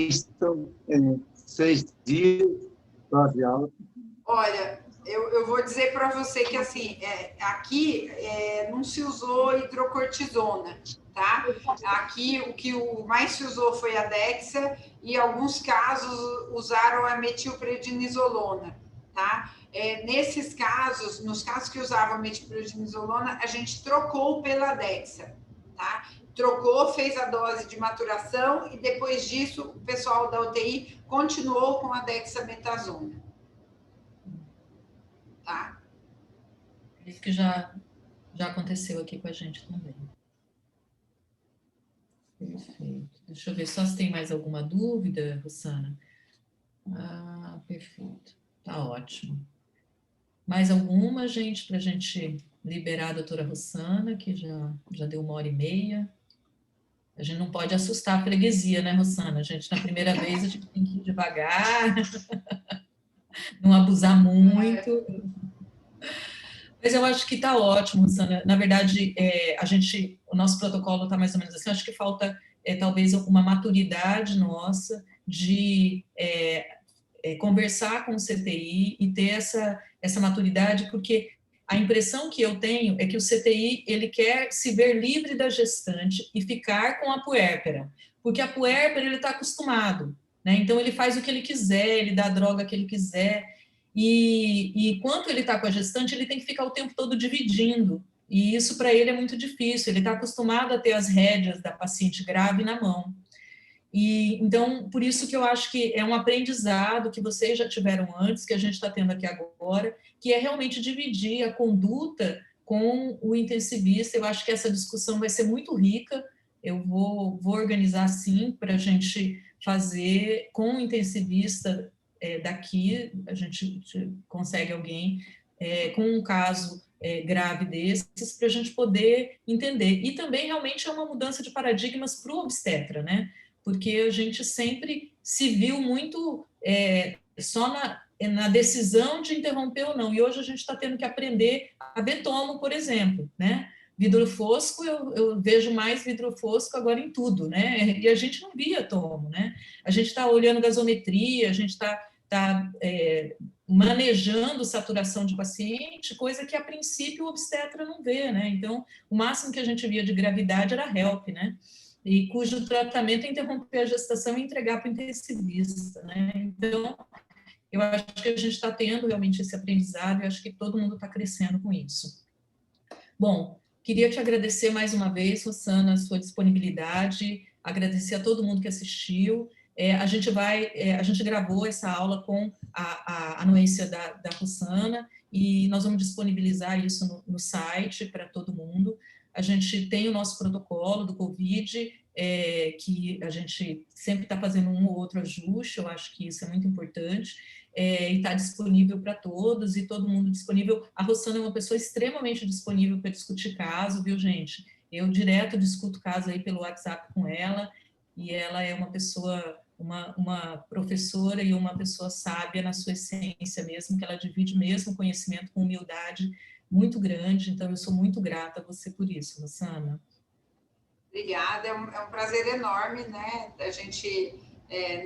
G: Estão 6 dias só de aula.
B: Olha, eu vou dizer para você que, assim, aqui não se usou hidrocortisona, tá? Aqui, o que mais se usou foi a Dexa e, em alguns casos, usaram a metilprednisolona, tá? Nesses casos, nos casos que usavam metilprednisolona, a gente trocou pela Dexa, tá? Trocou, fez a dose de maturação e, depois disso, o pessoal da UTI continuou com a dexametasona. Tá?
A: Isso que já aconteceu aqui com a gente também. Perfeito. Deixa eu ver só se tem mais alguma dúvida, Rossana. Perfeito. Tá ótimo. Mais alguma, gente, para a gente liberar a doutora Rossana, que já deu 1h30. A gente não pode assustar a freguesia, né, Rossana? A gente, na primeira vez, a gente tem que ir devagar, não abusar muito. Mas eu acho que está ótimo, Rossana. Na verdade, o nosso protocolo está mais ou menos assim. Eu acho que falta, talvez, uma maturidade nossa de conversar com o CTI e ter essa maturidade, porque a impressão que eu tenho é que o CTI ele quer se ver livre da gestante e ficar com a puérpera, porque a puérpera ele está acostumado, né? Então ele faz o que ele quiser, ele dá a droga que ele quiser, e enquanto ele está com a gestante, ele tem que ficar o tempo todo dividindo, e isso para ele é muito difícil, ele está acostumado a ter as rédeas da paciente grave na mão. E então, por isso que eu acho que é um aprendizado que vocês já tiveram antes, que a gente está tendo aqui agora, que é realmente dividir a conduta com o intensivista. Eu acho que essa discussão vai ser muito rica. Eu vou organizar, sim, para a gente fazer com o intensivista daqui, a gente consegue alguém com um caso grave desses, para a gente poder entender. E também, realmente, é uma mudança de paradigmas para o obstetra, né? Porque a gente sempre se viu muito só na decisão de interromper ou não, e hoje a gente está tendo que aprender a ver tomo, por exemplo, né? Vidro fosco, eu vejo mais vidro fosco agora em tudo, né? E a gente não via tomo, né? A gente está olhando gasometria, a gente está manejando saturação de paciente, coisa que a princípio o obstetra não vê, né? Então, o máximo que a gente via de gravidade era HELP, né? E cujo tratamento é interromper a gestação e entregar para o intensivista, né? Então, eu acho que a gente está tendo realmente esse aprendizado e acho que todo mundo está crescendo com isso. Bom, queria te agradecer mais uma vez, Rossana, a sua disponibilidade, agradecer a todo mundo que assistiu. A gente gravou essa aula com a anuência da Rossana e nós vamos disponibilizar isso no site para todo mundo. A gente tem o nosso protocolo do Covid, que a gente sempre está fazendo um ou outro ajuste, eu acho que isso é muito importante, e está disponível para todos, e todo mundo disponível. A Rossana é uma pessoa extremamente disponível para discutir caso, viu, gente? Eu direto discuto caso aí pelo WhatsApp com ela, e ela é uma pessoa, uma professora e uma pessoa sábia na sua essência mesmo, que ela divide mesmo conhecimento com humildade muito grande, então eu sou muito grata a você por isso, Rossana.
B: Obrigada, é um prazer enorme, né? A gente,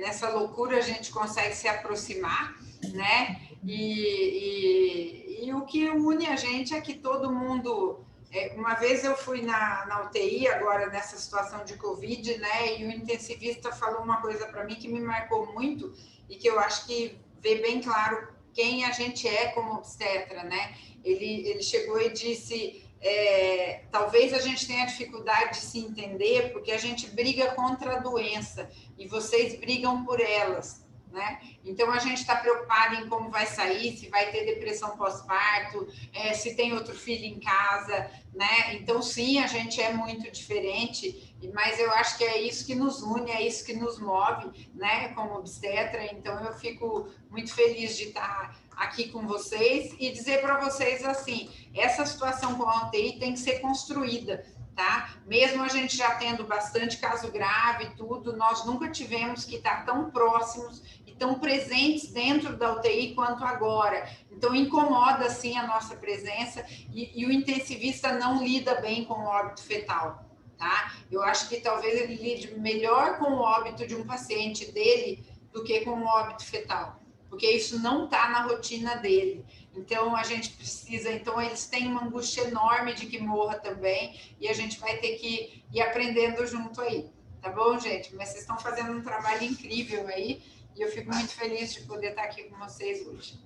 B: nessa loucura, a gente consegue se aproximar, né? E o que une a gente é que todo mundo... uma vez eu fui na UTI, agora nessa situação de Covid, né? E o intensivista falou uma coisa para mim que me marcou muito e que eu acho que vê bem claro quem a gente é como obstetra, né? Ele chegou e disse, talvez a gente tenha dificuldade de se entender porque a gente briga contra a doença e vocês brigam por elas, né? Então, a gente está preocupado em como vai sair, se vai ter depressão pós-parto, se tem outro filho em casa, né? Então, sim, a gente é muito diferente, mas eu acho que é isso que nos une, é isso que nos move, né? Como obstetra, então eu fico muito feliz de estar aqui com vocês e dizer para vocês assim, essa situação com a UTI tem que ser construída, tá? Mesmo a gente já tendo bastante caso grave e tudo, nós nunca tivemos que estar tão próximos e e tão presentes dentro da UTI quanto agora. Então, incomoda, sim, a nossa presença e o intensivista não lida bem com o óbito fetal, tá? Eu acho que talvez ele lide melhor com o óbito de um paciente dele do que com o óbito fetal, porque isso não está na rotina dele. Então, a gente precisa... Então, eles têm uma angústia enorme de que morra também, e a gente vai ter que ir aprendendo junto aí. Tá bom, gente? Mas vocês estão fazendo um trabalho incrível aí, e eu fico muito feliz de poder estar aqui com vocês hoje.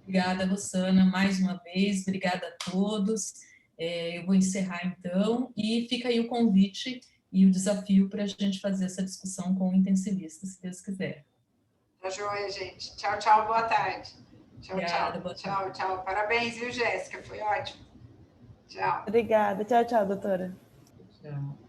A: Obrigada, Rosana, mais uma vez. Obrigada a todos. Eu vou encerrar, então, e fica aí o convite e o desafio para a gente fazer essa discussão com o intensivista, se Deus quiser.
B: Tá joia, gente. Tchau, tchau, boa tarde. Tchau,
A: Obrigada,
B: tchau.
A: boa
B: Tchau,
A: tarde.
B: tchau. Parabéns, viu, Jéssica? Foi ótimo. Tchau.
D: Obrigada. Tchau, tchau, doutora.
A: Tchau.